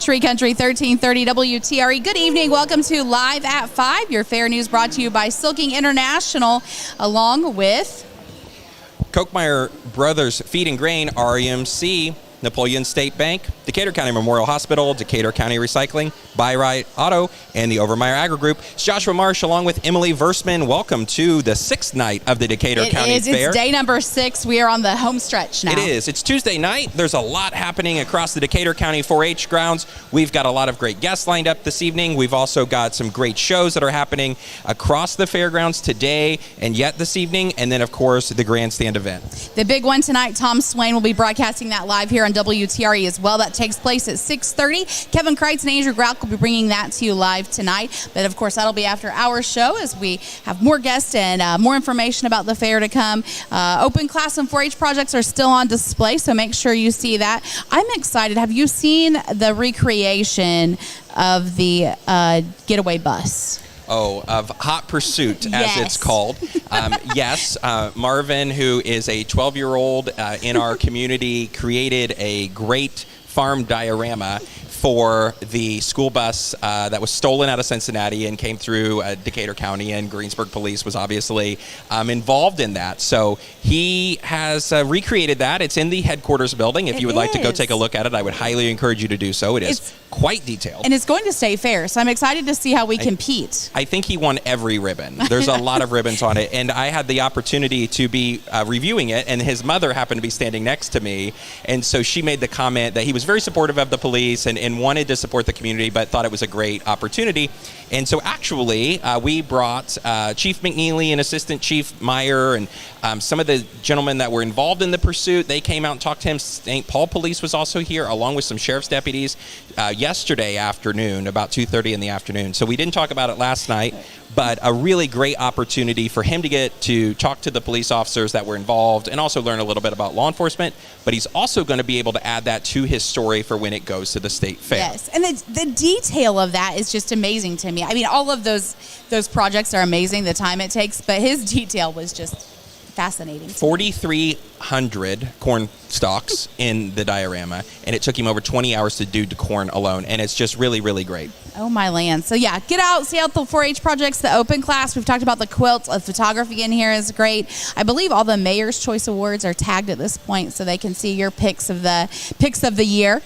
Tree Country 1330 WTRE. Good evening. Welcome to Live at 5. Your fair news brought to you by Silking International, along with Kochmeyer Brothers Feed and Grain, REMC, Napoleon State Bank, Decatur County Memorial Hospital, Decatur County Recycling, Buy Right Auto, and the Overmeyer Agri Group. It's Joshua Marsh along with Emily Versman. Welcome to the sixth night of the Decatur County Fair. It's day number 6. We are on the home stretch now. It is. It's Tuesday night. There's a lot happening across the Decatur County 4-H grounds. We've got a lot of great guests lined up this evening. We've also got some great shows that are happening across the fairgrounds today and yet this evening. And then, of course, the grandstand event. The big one tonight, Tom Swain will be broadcasting that live here on WTRE as well. That takes place at 6:30. Kevin Kreitz and Andrew Grauk will be bringing that to you live tonight. But, of course, that'll be after our show as we have more guests and more information about the fair to come. Open class and 4-H projects are still on display, so make sure you see that. I'm excited. Have you seen the recreation of the getaway bus? Of Hot Pursuit, as it's called. Yes, Marvin, who is a 12-year-old in our community, created a great farm diorama for the school bus that was stolen out of Cincinnati and came through Decatur County, and Greensburg Police was obviously involved in that. So he has recreated that. It's in the headquarters building. If you would like to go take a look at it, I would highly encourage you to do so. It's quite detailed. And it's going to stay fair, so I'm excited to see how we compete. I think he won every ribbon. There's a lot of ribbons on it, and I had the opportunity to be reviewing it, and his mother happened to be standing next to me, and so she made the comment that he was very supportive of the police and wanted to support the community, but thought it was a great opportunity. And so actually, we brought Chief McNeely and Assistant Chief Meyer and some of the gentlemen that were involved in the pursuit. They came out and talked to him. St. Paul Police was also here, along with some sheriff's deputies, yesterday afternoon, about 2:30 in the afternoon. So we didn't talk about it last night, but a really great opportunity for him to get to talk to the police officers that were involved and also learn a little bit about law enforcement. But he's also going to be able to add that to his story for when it goes to the state fair. Yes, and the detail of that is just amazing to me. I mean, all of those projects are amazing, the time it takes, but his detail was just fascinating. 4,300 corn stalks in the diorama, and it took him over 20 hours to do the corn alone, and it's just really, really great. Oh, my land. So, yeah, get out, see out the 4-H projects, the open class. We've talked about the quilts. The photography in here is great. I believe all the Mayor's Choice Awards are tagged at this point so they can see your picks of the year.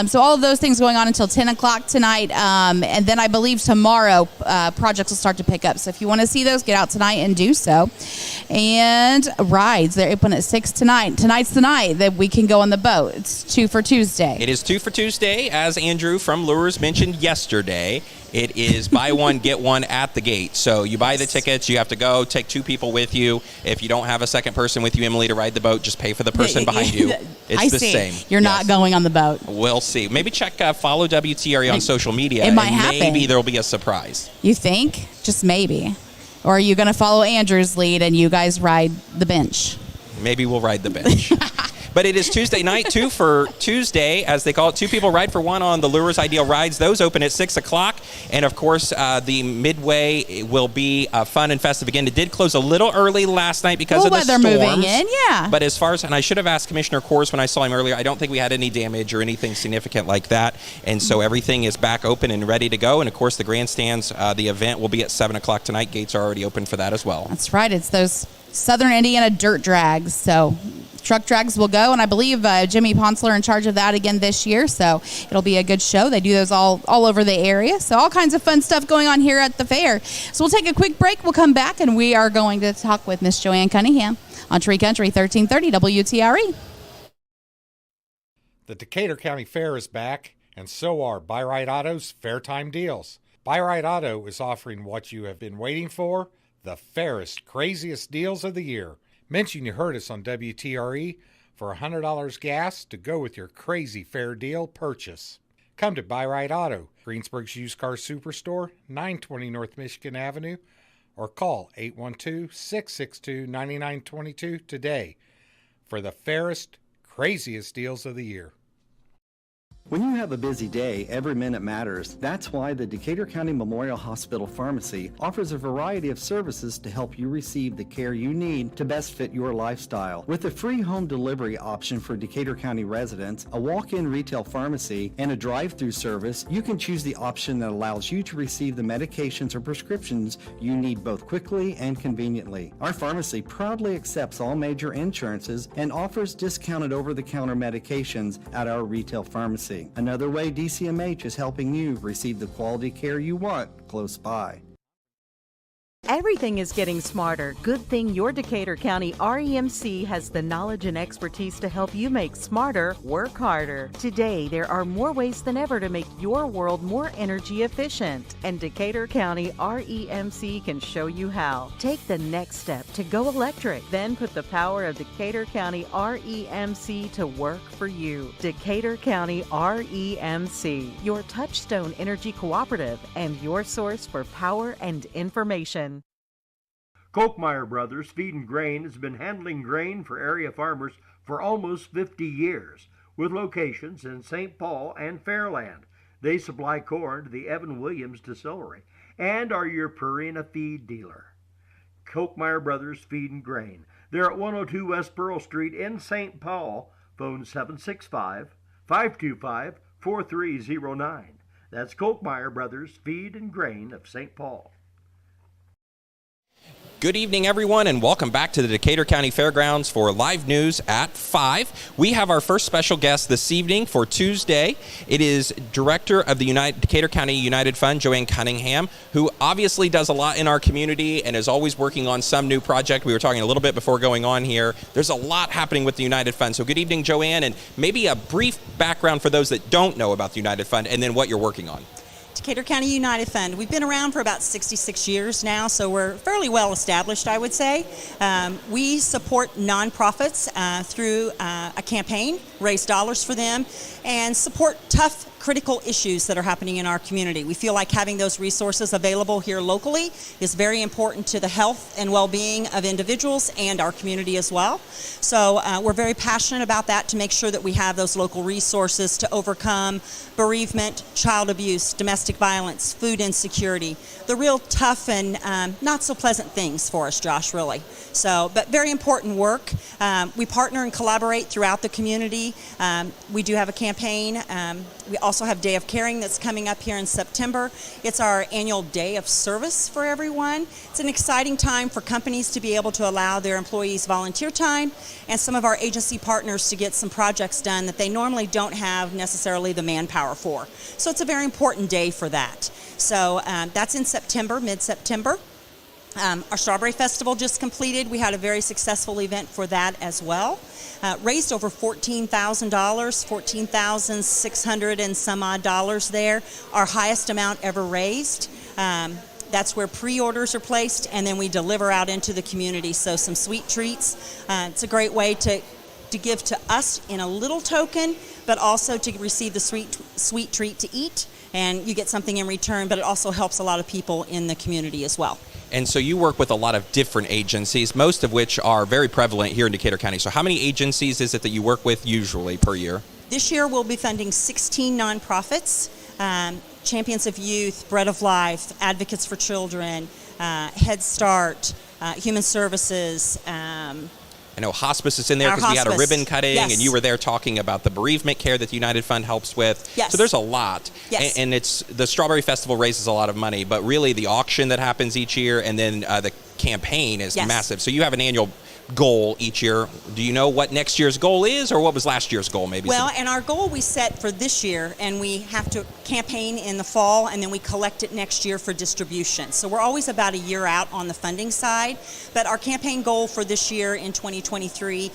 So all of those things going on until 10 o'clock tonight. And then I believe tomorrow projects will start to pick up. So if you want to see those, get out tonight and do so. And rides, they're open at 6 tonight. Tonight's the night that we can go on the boat. It's 2 for Tuesday. It is 2 for Tuesday, as Andrew from Lures mentioned yesterday. It is buy one, get one at the gate. So you buy the tickets, you have to go, take 2 people with you. If you don't have a second person with you, Emily, to ride the boat, just pay for the person behind you. It's the same. You're not going on the boat. We'll see. Maybe check follow WTRE on social media. It might happen. Maybe there'll be a surprise. You think? Just maybe. Or are you going to follow Andrew's lead and you guys ride the bench? Maybe we'll ride the bench. But it is Tuesday night, 2 for Tuesday, as they call it. 2 people ride for one on the Lures Ideal Rides. Those open at 6 o'clock. And, of course, the Midway will be fun and festive again. It did close a little early last night because of the storms. Weather moving in, yeah. But as far as, and I should have asked Commissioner Kors when I saw him earlier, I don't think we had any damage or anything significant like that. And so everything is back open and ready to go. And, of course, the grandstands, the event will be at 7 o'clock tonight. Gates are already open for that as well. That's right. It's those Southern Indiana dirt drags. So truck drags will go, and I believe Jimmy Ponsler in charge of that again this year, so it'll be a good show. They do those all over the area, so all kinds of fun stuff going on here at the fair. So we'll take a quick break. We'll come back, and we are going to talk with Miss Joanne Cunningham on Tree Country 1330 WTRE. The Decatur County Fair is back, and so are Buy Right Auto's Fair Time Deals. Buy Right Auto is offering what you have been waiting for, the fairest, craziest deals of the year. Mention you heard us on WTRE for $100 gas to go with your crazy fair deal purchase. Come to Buy Right Auto, Greensburg's used car superstore, 920 North Michigan Avenue, or call 812-662-9922 today for the fairest, craziest deals of the year. When you have a busy day, every minute matters. That's why the Decatur County Memorial Hospital Pharmacy offers a variety of services to help you receive the care you need to best fit your lifestyle. With a free home delivery option for Decatur County residents, a walk-in retail pharmacy, and a drive-through service, you can choose the option that allows you to receive the medications or prescriptions you need both quickly and conveniently. Our pharmacy proudly accepts all major insurances and offers discounted over-the-counter medications at our retail pharmacy. Another way DCMH is helping you receive the quality care you want close by. Everything is getting smarter. Good thing your Decatur County REMC has the knowledge and expertise to help you make smarter, work harder. Today, there are more ways than ever to make your world more energy efficient, and Decatur County REMC can show you how. Take the next step to go electric, then put the power of Decatur County REMC to work for you. Decatur County REMC, your touchstone energy cooperative and your source for power and information. Kolkmeyer Brothers Feed and Grain has been handling grain for area farmers for almost 50 years, with locations in St. Paul and Fairland. They supply corn to the Evan Williams Distillery and are your Purina feed dealer. Kolkmeyer Brothers Feed and Grain. They're at 102 West Pearl Street in St. Paul. Phone 765-525-4309. That's Kolkmeyer Brothers Feed and Grain of St. Paul. Good evening, everyone, and welcome back to the Decatur County Fairgrounds for live news at 5. We have our first special guest this evening for Tuesday. It is Director of the Decatur County United Fund, Joanne Cunningham, who obviously does a lot in our community and is always working on some new project. We were talking a little bit before going on here. There's a lot happening with the United Fund. So good evening, Joanne, and maybe a brief background for those that don't know about the United Fund and then what you're working on. Decatur County United Fund. We've been around for about 66 years now, so we're fairly well established, I would say. We support nonprofits through a campaign, raise dollars for them, and support tough, critical issues that are happening in our community. We feel like having those resources available here locally is very important to the health and well-being of individuals and our community as well. So we're very passionate about that, to make sure that we have those local resources to overcome bereavement, child abuse, domestic violence, food insecurity, the real tough and not so pleasant things for us, Josh, really. So, but very important work. We partner and collaborate throughout the community. We do have a campaign. We also have Day of Caring that's coming up here in September. It's our annual day of service for everyone. It's an exciting time for companies to be able to allow their employees volunteer time, and some of our agency partners to get some projects done that they normally don't have necessarily the manpower for. So it's a very important day for that. So that's in September, mid-September. Our Strawberry Festival just completed. We had a very successful event for that as well. Raised over $14,000, $14,600 and some odd dollars there. Our highest amount ever raised. That's where pre-orders are placed, and then we deliver out into the community. So some sweet treats. It's a great way to give to us in a little token, but also to receive the sweet treat to eat, and you get something in return, but it also helps a lot of people in the community as well. And so you work with a lot of different agencies, most of which are very prevalent here in Decatur County. So how many agencies is it that you work with usually per year? This year we'll be funding 16 nonprofits, Champions of Youth, Bread of Life, Advocates for Children, Head Start, Human Services. I know hospice is in there because we had a ribbon cutting, yes. And you were there talking about the bereavement care that the United Fund helps with. Yes. So there's a lot. Yes. And it's the Strawberry Festival raises a lot of money, but really the auction that happens each year and then the campaign is yes. massive. So you have an annual goal each year. Do you know what next year's goal is, or what was last year's goal maybe? Well, and our goal we set for this year, and we have to campaign in the fall, and then we collect it next year for distribution. So we're always about a year out on the funding side, but our campaign goal for this year in 2023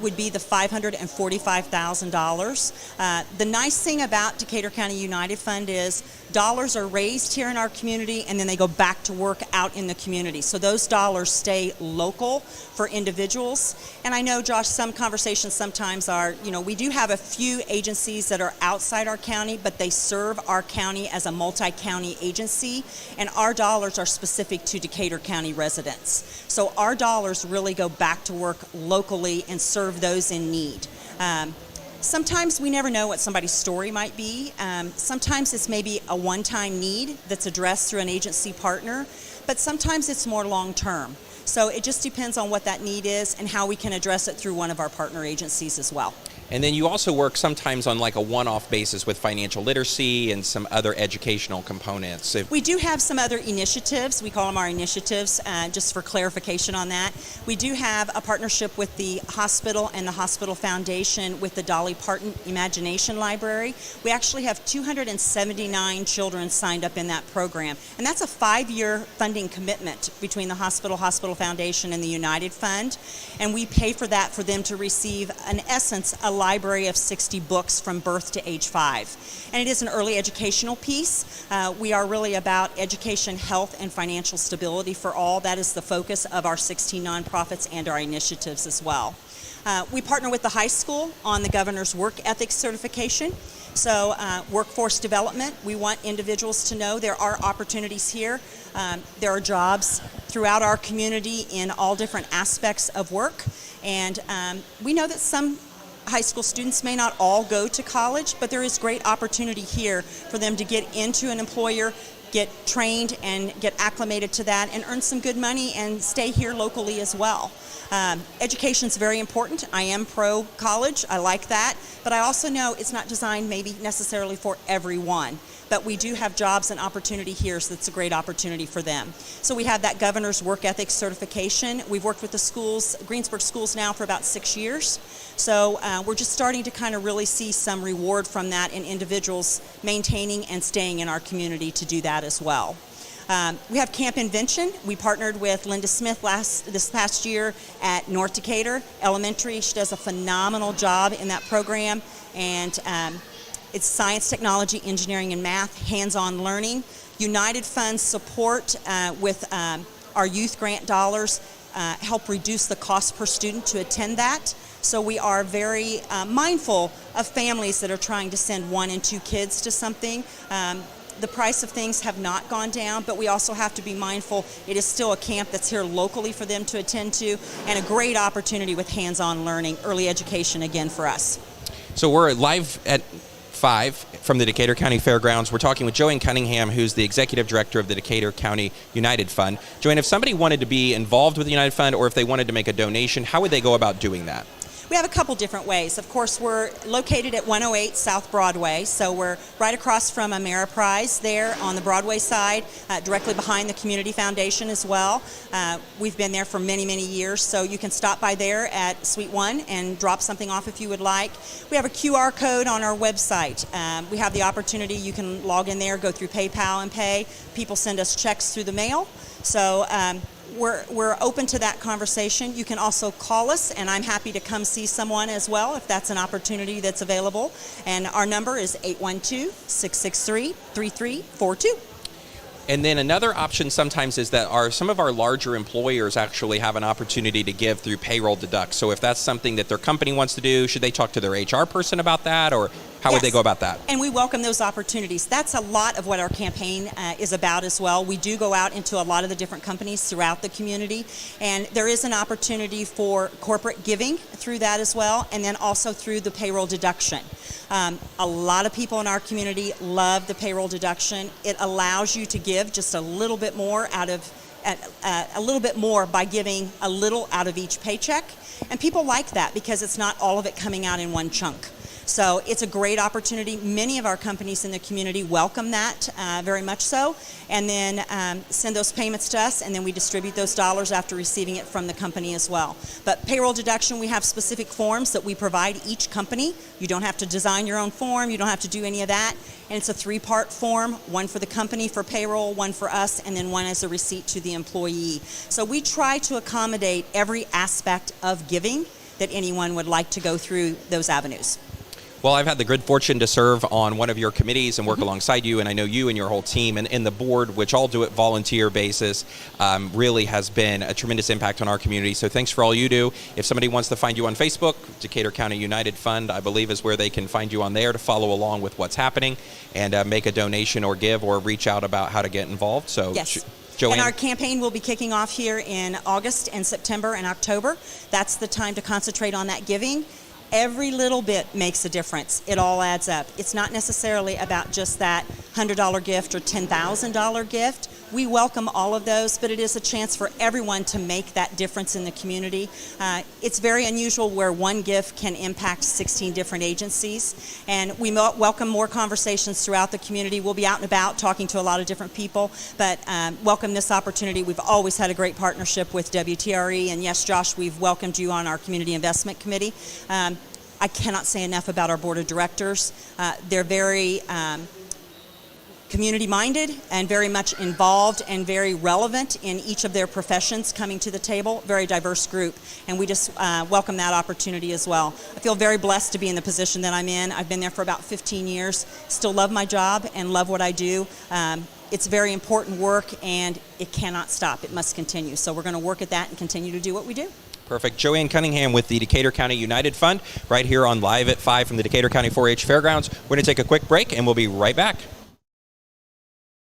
would be the $545,000. The nice thing about Decatur County United Fund is dollars are raised here in our community, and then they go back to work out in the community. So those dollars stay local for individuals. And I know, Josh, some conversations sometimes are, we do have a few agencies that are outside our county, but they serve our county as a multi-county agency, and our dollars are specific to Decatur County residents. So our dollars really go back to work locally and serve those in need. Sometimes we never know what somebody's story might be. Sometimes it's maybe a one-time need that's addressed through an agency partner, but sometimes it's more long-term. So it just depends on what that need is and how we can address it through one of our partner agencies as well. And then you also work sometimes on like a one-off basis with financial literacy and some other educational components. We do have some other initiatives. We call them our initiatives, just for clarification on that. We do have a partnership with the hospital and the Hospital Foundation with the Dolly Parton Imagination Library. We actually have 279 children signed up in that program. And that's a 5-year funding commitment between the Hospital Foundation, and the United Fund. And we pay for that for them to receive, in essence, a library of 60 books from birth to age 5. And it is an early educational piece. We are really about education, health, and financial stability for all. That is the focus of our 16 nonprofits and our initiatives as well. We partner with the high school on the governor's work ethics certification. So workforce development, we want individuals to know there are opportunities here. There are jobs throughout our community in all different aspects of work. And we know that some high school students may not all go to college, but there is great opportunity here for them to get into an employer, get trained and get acclimated to that, and earn some good money and stay here locally as well. Education is very important. I am pro-college. I like that. But I also know it's not designed maybe necessarily for everyone. But we do have jobs and opportunity here, so it's a great opportunity for them. So we have that governor's work ethics certification. We've worked with the schools, Greensburg schools now for about 6 years. So we're just starting to kind of really see some reward from that in individuals maintaining and staying in our community to do that as well. We have Camp Invention. We partnered with Linda Smith this past year at North Decatur Elementary. She does a phenomenal job in that program, and it's science, technology, engineering, and math, hands-on learning. United Funds support with our youth grant dollars help reduce the cost per student to attend that. So we are very mindful of families that are trying to send 1 and 2 kids to something. The price of things have not gone down, but we also have to be mindful it is still a camp that's here locally for them to attend to, and a great opportunity with hands-on learning, early education again for us. So we're live at 5 from the Decatur County Fairgrounds. We're talking with Joanne Cunningham, who's the Executive Director of the Decatur County United Fund. Joanne, if somebody wanted to be involved with the United Fund, or if they wanted to make a donation, how would they go about doing that? We have a couple different ways. Of course, we're located at 108 South Broadway, so we're right across from Ameriprise there on the Broadway side, directly behind the Community Foundation as well. We've been there for many, many years, so you can stop by there at Suite 1 and drop something off if you would like. We have a QR code on our website. We have the opportunity, you can log in there, go through PayPal and pay. People send us checks through the mail. So we're open to that conversation. You can also call us, and I'm happy to come see someone as well if that's an opportunity that's available. And our number is 812-663-3342. And then another option sometimes is that some of our larger employers actually have an opportunity to give through payroll deduct. So if that's something that their company wants to do, should they talk to their HR person about that, or how would they go about that? And we welcome those opportunities. That's a lot of what our campaign is about as well. We do go out into a lot of the different companies throughout the community, and there is an opportunity for corporate giving through that as well, and then also through the payroll deduction. A lot of people in our community love the payroll deduction. It allows you to give just a little bit more by giving a little out of each paycheck, and people like that because it's not all of it coming out in one chunk. So it's a great opportunity. Many of our companies in the community welcome that very much so, and then send those payments to us, and then we distribute those dollars after receiving it from the company as well. But payroll deduction, we have specific forms that we provide each company. You don't have to design your own form. You don't have to do any of that. And it's a 3-part form, one for the company for payroll, one for us, and then one as a receipt to the employee. So we try to accommodate every aspect of giving that anyone would like to go through those avenues. Well, I've had the good fortune to serve on one of your committees and work alongside you, and I know you and your whole team and the board, which all do it volunteer basis, really has been a tremendous impact on our community. So thanks for all you do. If somebody wants to find you on Facebook, Decatur County United Fund, I believe, is where they can find you on there to follow along with what's happening and make a donation or give or reach out about how to get involved. So, yes. Joanne. And our campaign will be kicking off here in August and September and October. That's the time to concentrate on that giving. Every little bit makes a difference. It all adds up. It's not necessarily about just that $100 gift or $10,000 gift. We welcome all of those, but it is a chance for everyone to make that difference in the community. It's very unusual where one gift can impact 16 different agencies, and we welcome more conversations throughout the community. We'll be out and about talking to a lot of different people, but welcome this opportunity. We've always had a great partnership with WTRE, and yes, Josh, we've welcomed you on our Community Investment Committee. I cannot say enough about our board of directors. They're very community-minded and very much involved and very relevant in each of their professions coming to the table. Very diverse group, and we just welcome that opportunity as well. I feel very blessed to be in the position that I'm in. I've been there for about 15 years. Still love my job and love what I do. It's very important work, and it cannot stop. It must continue. So we're going to work at that and continue to do what we do. Perfect. Joanne Cunningham with the Decatur County United Fund right here on Live at 5 from the Decatur County 4-H Fairgrounds. We're going to take a quick break, and we'll be right back.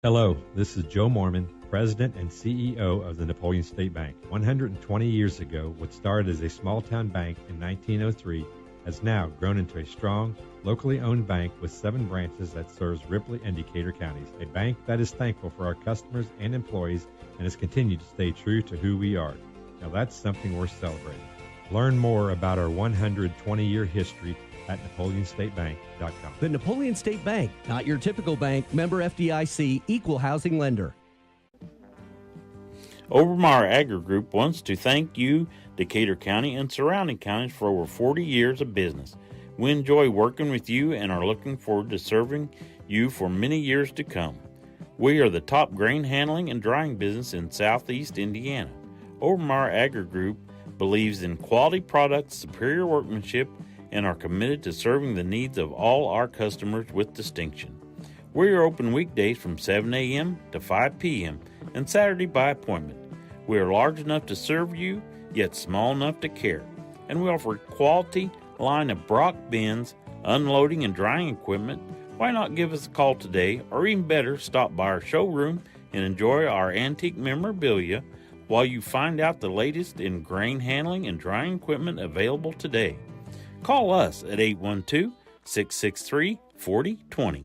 Hello, this is Joe Mormon, President and CEO of the Napoleon State Bank. 120 years ago, what started as a small-town bank in 1903 has now grown into a strong, locally owned bank with 7 branches that serves Ripley and Decatur counties. A bank that is thankful for our customers and employees and has continued to stay true to who we are. Now that's something worth celebrating. Learn more about our 120-year history at NapoleonStateBank.com. The Napoleon State Bank, not your typical bank, member FDIC, equal housing lender. Overmar Agri Group wants to thank you, Decatur County and surrounding counties, for over 40 years of business. We enjoy working with you and are looking forward to serving you for many years to come. We are the top grain handling and drying business in southeast Indiana. Overmar Agri Group believes in quality products, superior workmanship, and are committed to serving the needs of all our customers with distinction. We are open weekdays from 7 a.m. to 5 p.m. and Saturday by appointment. We are large enough to serve you, yet small enough to care. And we offer a quality line of Brock bins, unloading and drying equipment. Why not give us a call today, or even better, stop by our showroom and enjoy our antique memorabilia while you find out the latest in grain handling and drying equipment available today. Call us at 812-663-4020.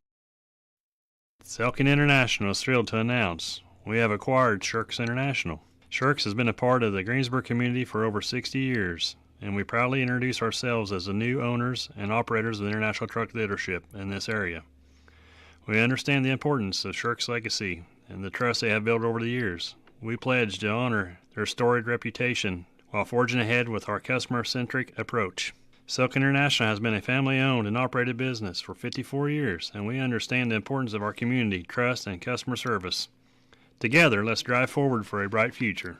Selkin International is thrilled to announce we have acquired Shirks International. Shirks has been a part of the Greensboro community for over 60 years, and we proudly introduce ourselves as the new owners and operators of the International Truck Dealership in this area. We understand the importance of Shirks' legacy and the trust they have built over the years. We pledge to honor their storied reputation while forging ahead with our customer-centric approach. Selk International has been a family-owned and operated business for 54 years, and we understand the importance of our community, trust, and customer service. Together, let's drive forward for a bright future.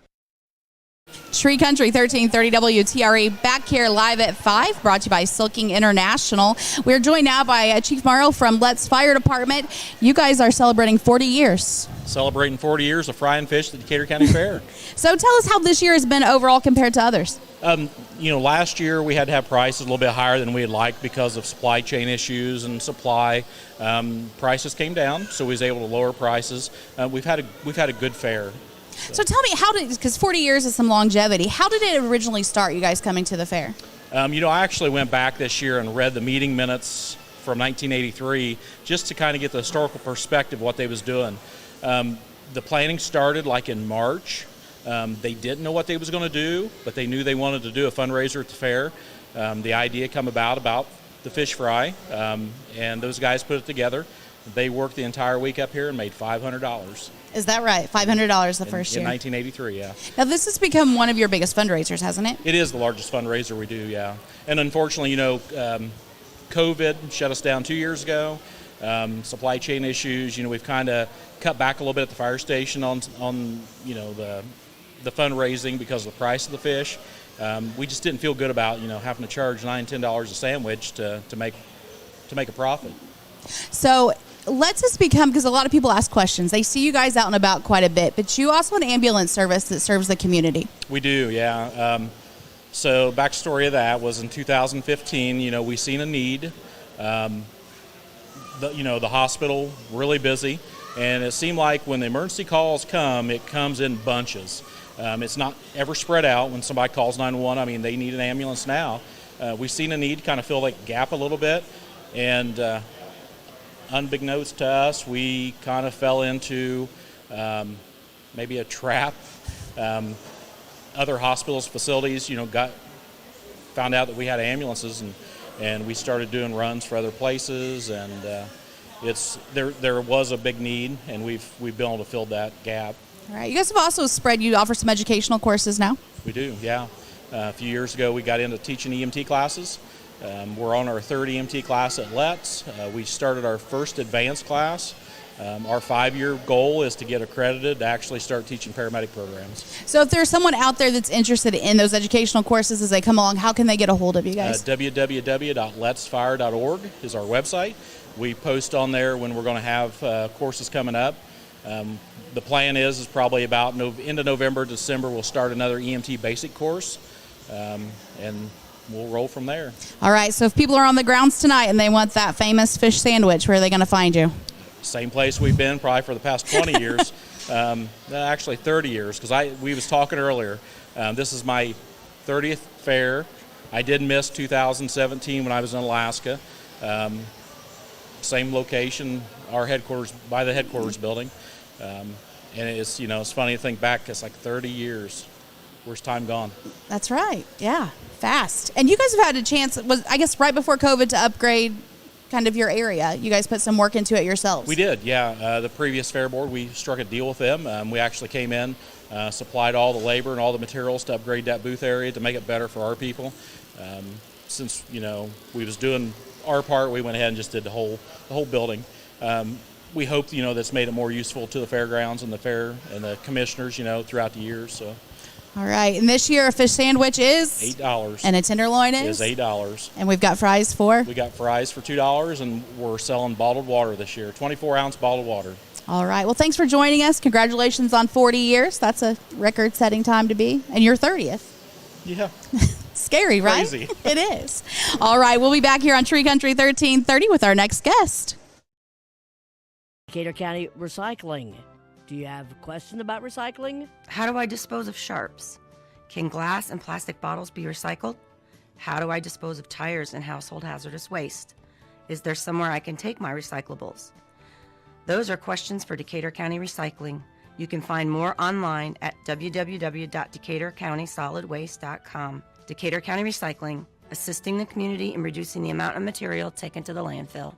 Tree Country 1330 WTRE back here live at 5, brought to you by Silking International. We're joined now by Chief Morrow from Let's Fire Department. You guys are celebrating 40 years. Celebrating 40 years of frying fish at the Decatur County Fair. So tell us how this year has been overall compared to others. Last year we had to have prices a little bit higher than we had liked because of supply chain issues and supply. Prices came down, so we was able to lower prices. We've had a good fair. So tell me, because 40 years is some longevity, how did it originally start, you guys coming to the fair? I actually went back this year and read the meeting minutes from 1983 just to kind of get the historical perspective of what they was doing. The planning started like in March. They didn't know what they was going to do, but they knew they wanted to do a fundraiser at the fair. The idea come about the fish fry, and those guys put it together. They worked the entire week up here and made $500. Is that right? $500 the first year? In 1983, yeah. Now, this has become one of your biggest fundraisers, hasn't it? It is the largest fundraiser we do, yeah. And unfortunately, COVID shut us down 2 years ago. Supply chain issues, we've kind of cut back a little bit at the fire station on the fundraising because of the price of the fish. We just didn't feel good about, having to charge $9, $10 a sandwich to make a profit. So let's just become, because a lot of people ask questions. They see you guys out and about quite a bit, but you also have an ambulance service that serves the community. We do, yeah. So backstory of that was in 2015, we seen a need. The hospital really busy, and it seemed like when the emergency calls come, it comes in bunches. It's not ever spread out. When somebody calls 911, they need an ambulance now. we've seen a need kind of fill that gap a little bit, and unbeknownst to us, we kind of fell into maybe a trap. Other hospitals, facilities, found out that we had ambulances, and we started doing runs for other places, and there was a big need, and we've been able to fill that gap. All right. You guys have also you offer some educational courses now? We do, yeah. A few years ago, we got into teaching EMT classes. We're on our third EMT class at Let's. We started our first advanced class. Our 5-year goal is to get accredited to actually start teaching paramedic programs. So if there's someone out there that's interested in those educational courses as they come along, how can they get a hold of you guys? www.letsfire.org is our website. We post on there when we're going to have courses coming up. The plan is probably about end of November, December, we'll start another EMT basic course, and we'll roll from there. All right, so if people are on the grounds tonight and they want that famous fish sandwich, where are they going to find you? Same place we've been probably for the past 20 years, actually 30 years, because we was talking earlier. This is my 30th fair. I did miss 2017 when I was in Alaska. Same location, our headquarters, by the headquarters building. And it's, it's funny to think back, it's like 30 years. Where's time gone? That's right. Yeah, fast. And you guys have had a chance, I guess right before COVID, to upgrade kind of your area. You guys put some work into it yourselves. We did, yeah. The previous fair board, we struck a deal with them. We actually came in, supplied all the labor and all the materials to upgrade that booth area to make it better for our people. Since, we was doing our part, we went ahead and just did the whole building. We hope, that's made it more useful to the fairgrounds and the fair and the commissioners, throughout the years. So. All right. And this year, a fish sandwich is? $8. And a tenderloin is? Is $8. And we've got fries for? We got fries for $2, and we're selling bottled water this year, 24-ounce bottled water. All right. Well, thanks for joining us. Congratulations on 40 years. That's a record-setting time to be. And your 30th. Yeah. Scary, right? Crazy. It is. All right. We'll be back here on Tree Country 1330 with our next guest. Decatur County Recycling. Do you have a question about recycling? How do I dispose of sharps? Can glass and plastic bottles be recycled? How do I dispose of tires and household hazardous waste? Is there somewhere I can take my recyclables? Those are questions for Decatur County Recycling. You can find more online at www.decaturcountysolidwaste.com. Decatur County Recycling, assisting the community in reducing the amount of material taken to the landfill.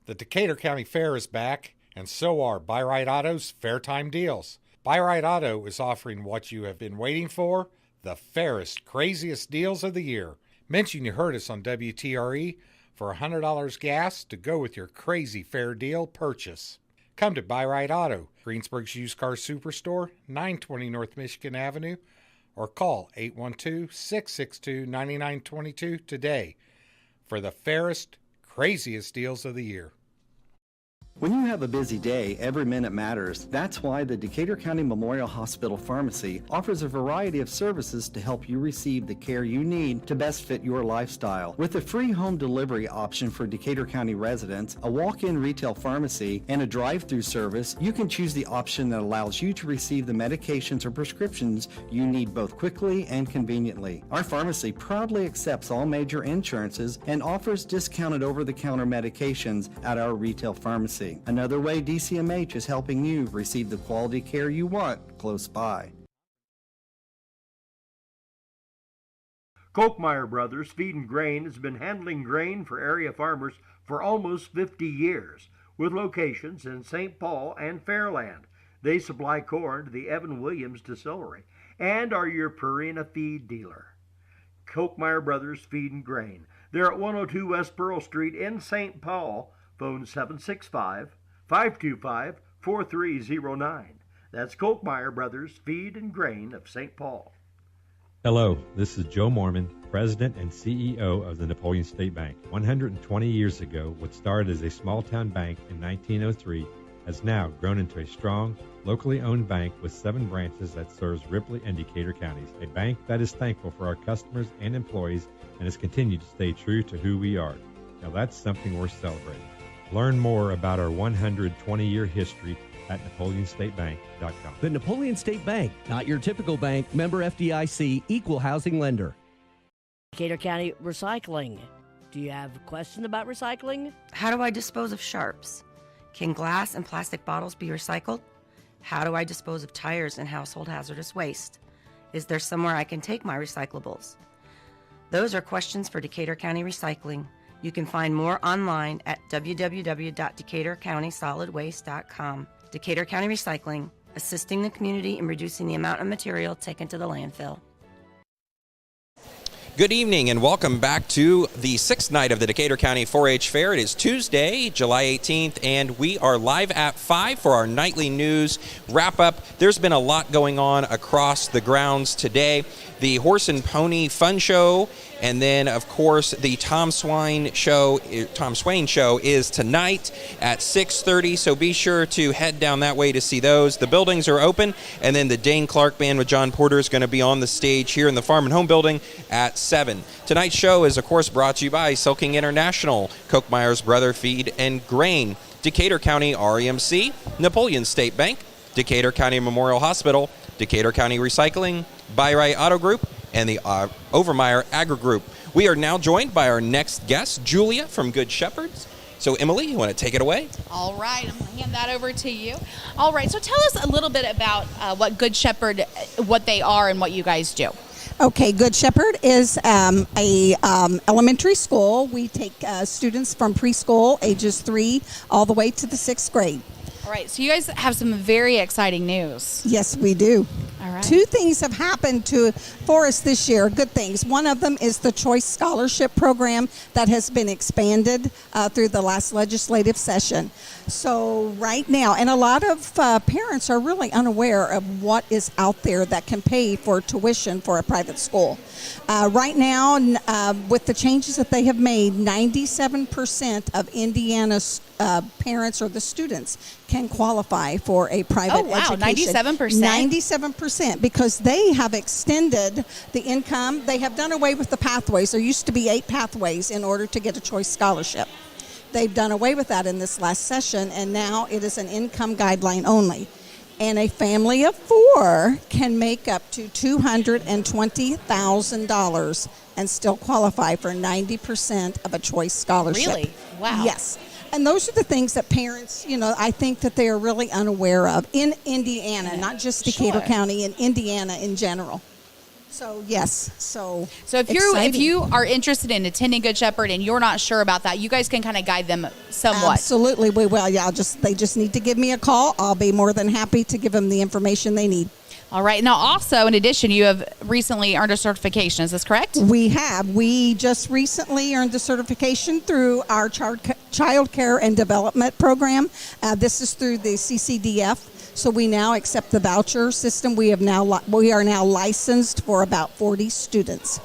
The Decatur County Fair is back, and so are Buy Right Auto's Fair Time Deals. Buy Right Auto is offering what you have been waiting for, the fairest, craziest deals of the year. Mention you heard us on WTRE for $100 gas to go with your crazy fair deal purchase. Come to Buy Right Auto, Greensburg's used car superstore, 920 North Michigan Avenue, or call 812-662-9922 today for the fairest, craziest deals of the year. When you have a busy day, every minute matters. That's why the Decatur County Memorial Hospital Pharmacy offers a variety of services to help you receive the care you need to best fit your lifestyle. With a free home delivery option for Decatur County residents, a walk-in retail pharmacy, and a drive-through service, you can choose the option that allows you to receive the medications or prescriptions you need both quickly and conveniently. Our pharmacy proudly accepts all major insurances and offers discounted over-the-counter medications at our retail pharmacy. Another way DCMH is helping you receive the quality care you want close by. Kochmeyer Brothers Feed and Grain has been handling grain for area farmers for almost 50 years, with locations in St. Paul and Fairland. They supply corn to the Evan Williams Distillery and are your Purina feed dealer. Kochmeyer Brothers Feed and Grain. They're at 102 West Pearl Street in St. Paul. Phone 765-525-4309. That's Kochmeyer Brothers Feed and Grain of St. Paul. Hello, this is Joe Mormon, President and CEO of the Napoleon State Bank. 120 years ago, what started as a small-town bank in 1903 has now grown into a strong, locally owned bank with 7 branches that serves Ripley and Decatur counties. A bank that is thankful for our customers and employees and has continued to stay true to who we are. Now that's something worth celebrating. Learn more about our 120-year history at NapoleonStateBank.com. The Napoleon State Bank, not your typical bank, member FDIC, equal housing lender. Decatur County Recycling. Do you have a question about recycling? How do I dispose of sharps? Can glass and plastic bottles be recycled? How do I dispose of tires and household hazardous waste? Is there somewhere I can take my recyclables? Those are questions for Decatur County Recycling. You can find more online at www.decaturcountysolidwaste.com. Decatur County Recycling, assisting the community in reducing the amount of material taken to the landfill. Good evening and welcome back to the sixth night of the Decatur County 4-H Fair. It is Tuesday, July 18th, and we are live at 5 for our nightly news wrap-up. There's been a lot going on across the grounds today. The Horse and Pony Fun Show, and then, of course, the Tom Swain Show is tonight at 6:30, so be sure to head down that way to see those. The buildings are open, and then the Dane Clark Band with John Porter is going to be on the stage here in the Farm and Home Building at 7. Tonight's show is, of course, brought to you by Silking International, Kochmeyer's Brother Feed and Grain, Decatur County REMC, Napoleon State Bank, Decatur County Memorial Hospital, Decatur County Recycling, Byright Auto Group, and the Overmeyer Agri Group. We are now joined by our next guest, Julia from Good Shepherds. So, Emily, you want to take it away? All right, I'm going to hand that over to you. All right, so tell us a little bit about what Good Shepherd, what they are, and what you guys do. Okay, Good Shepherd is a elementary school. We take students from preschool, ages 3, all the way to the 6th grade. All right, so you guys have some very exciting news. Yes, we do. All right. 2 things have happened for us this year, good things. One of them is the Choice Scholarship Program that has been expanded through the last legislative session. So right now, and a lot of parents are really unaware of what is out there that can pay for tuition for a private school. Right now, with the changes that they have made, 97% of Indiana's parents or the students can qualify for a private education. 97%? 97%, because they have extended the income. They have done away with the pathways. There used to be 8 pathways in order to get a choice scholarship. They've done away with that in this last session, and now it is an income guideline only. And a family of 4 can make up to $220,000 and still qualify for 90% of a choice scholarship. Really? Wow. Yes. And those are the things that parents, I think that they are really unaware of in Indiana, not just Decatur County, in Indiana in general. So, yes. So if you are interested in attending Good Shepherd and you're not sure about that, you guys can kind of guide them somewhat. Absolutely, we will. Yeah, they just need to give me a call. I'll be more than happy to give them the information they need. All right. Now, also, in addition, you have recently earned a certification. Is this correct? We have. We just recently earned the certification through our Child Care and Development Program. This is through the CCDF. So we now accept the voucher system. We are now licensed for about 40 students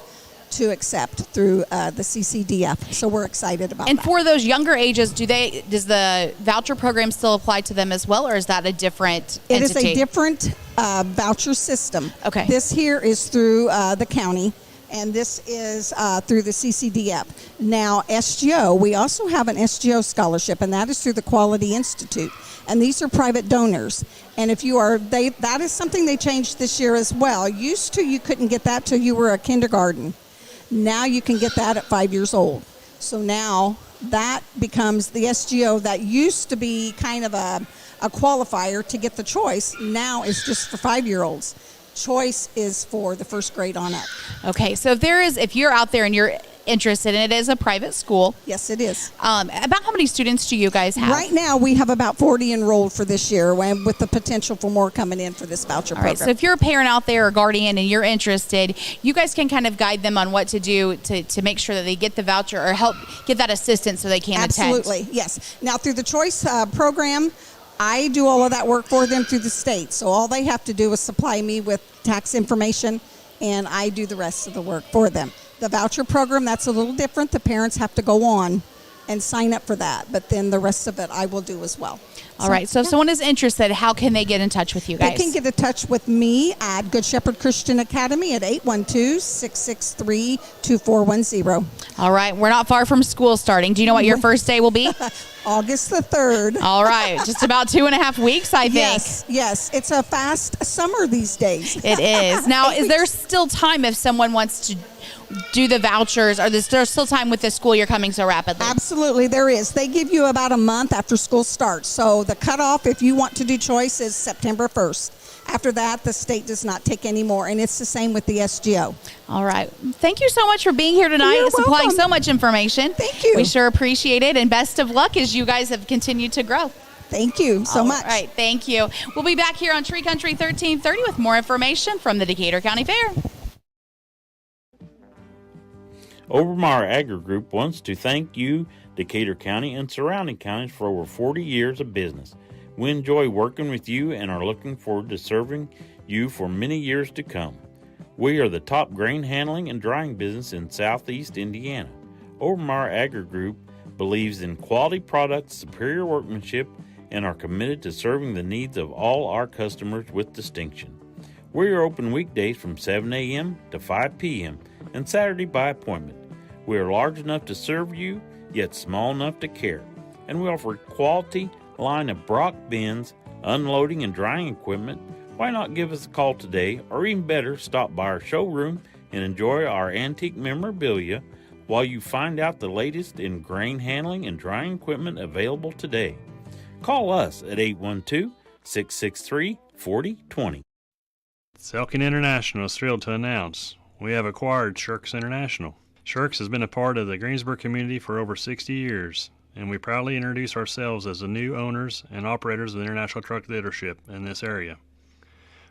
to accept through the CCDF. So we're excited about that. And for those younger ages, does the voucher program still apply to them as well, or is that a different entity? It is a different voucher system. Okay. This here is through the county, and this is through the CCDF. Now, SGO, we also have an SGO scholarship, and that is through the Quality Institute. And these are private donors. And if you are, that is something they changed this year as well. Used to, you couldn't get that till you were a kindergarten. Now you can get that at 5 years old. So now that becomes the SGO that used to be kind of a qualifier to get the choice. Now it's just for 5-year-olds. Choice is for the 1st grade on up. Okay, so if you're out there and you're interested, and it is a private school. Yes, it is. About how many students do you guys have? Right now, we have about 40 enrolled for this year, with the potential for more coming in for this voucher program. All right, so if you're a parent out there or guardian and you're interested, you guys can kind of guide them on what to do to make sure that they get the voucher or help get that assistance so they can attend. Absolutely, yes. Now, through the Choice program, I do all of that work for them through the state. So all they have to do is supply me with tax information, and I do the rest of the work for them. The voucher program, that's a little different. The parents have to go on and sign up for that, but then the rest of it I will do as well. All right. So if someone is interested, how can they get in touch with you guys? They can get in touch with me at Good Shepherd Christian Academy at 812-663-2410. All right. We're not far from school starting. Do you know what your first day will be? August the 3rd. All right. Just about 2.5 weeks, I think. Yes. It's a fast summer these days. It is. Now, is there still time if someone wants to do the vouchers? Or is there still time with the school year coming so rapidly? Absolutely, there is. They give you about a month after school starts. So the cutoff, if you want to do choice, is September 1st. After that, the state does not take any more, and it's the same with the SGO. All right. Thank you so much for being here tonight and supplying so much information. Thank you. We sure appreciate it, and best of luck as you guys have continued to grow. Thank you so much. All right. Thank you. We'll be back here on Tree Country 1330 with more information from the Decatur County Fair. Overmeyer Agri Group wants to thank you, Decatur County and surrounding counties, for over 40 years of business. We enjoy working with you and are looking forward to serving you for many years to come. We are the top grain handling and drying business in southeast Indiana. Overmeyer Agri Group believes in quality products, superior workmanship, and are committed to serving the needs of all our customers with distinction. We are open weekdays from 7 a.m. to 5 p.m. and Saturday by appointment. We are large enough to serve you, yet small enough to care. And we offer quality line of Brock bins, unloading and drying equipment. Why not give us a call today, or even better, stop by our showroom and enjoy our antique memorabilia while you find out the latest in grain handling and drying equipment available today. Call us at 812-663-4020. Selkin International is thrilled to announce we have acquired Shirks International. Shirks has been a part of the Greensburg community for over 60 years, and we proudly introduce ourselves as the new owners and operators of International Truck Dealership in this area.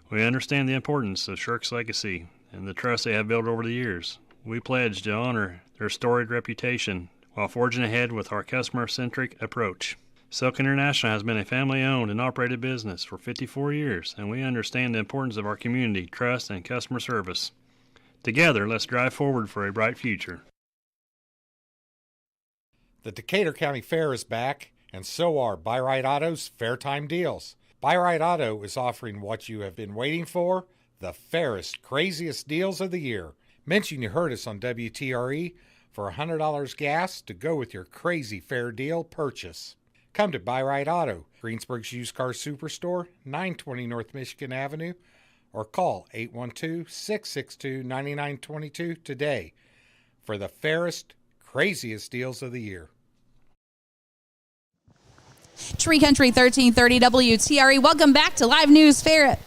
We understand the importance of Shirks' legacy and the trust they have built over the years. We pledge to honor their storied reputation while forging ahead with our customer-centric approach. Selk International has been a family-owned and operated business for 54 years, and we understand the importance of our community, trust, and customer service. Together, let's drive forward for a bright future. The Decatur County Fair is back, and so are Buy Right Auto's Fair Time Deals. Buy Right Auto is offering what you have been waiting for, the fairest, craziest deals of the year. Mention you heard us on WTRE for $100 gas to go with your crazy fair deal purchase. Come to Buy Right Auto, Greensburg's used car superstore, 920 North Michigan Avenue, or call 812-662-9922 today for the fairest, craziest deals of the year. Tree Country 1330 WTRE. Welcome back to Live News at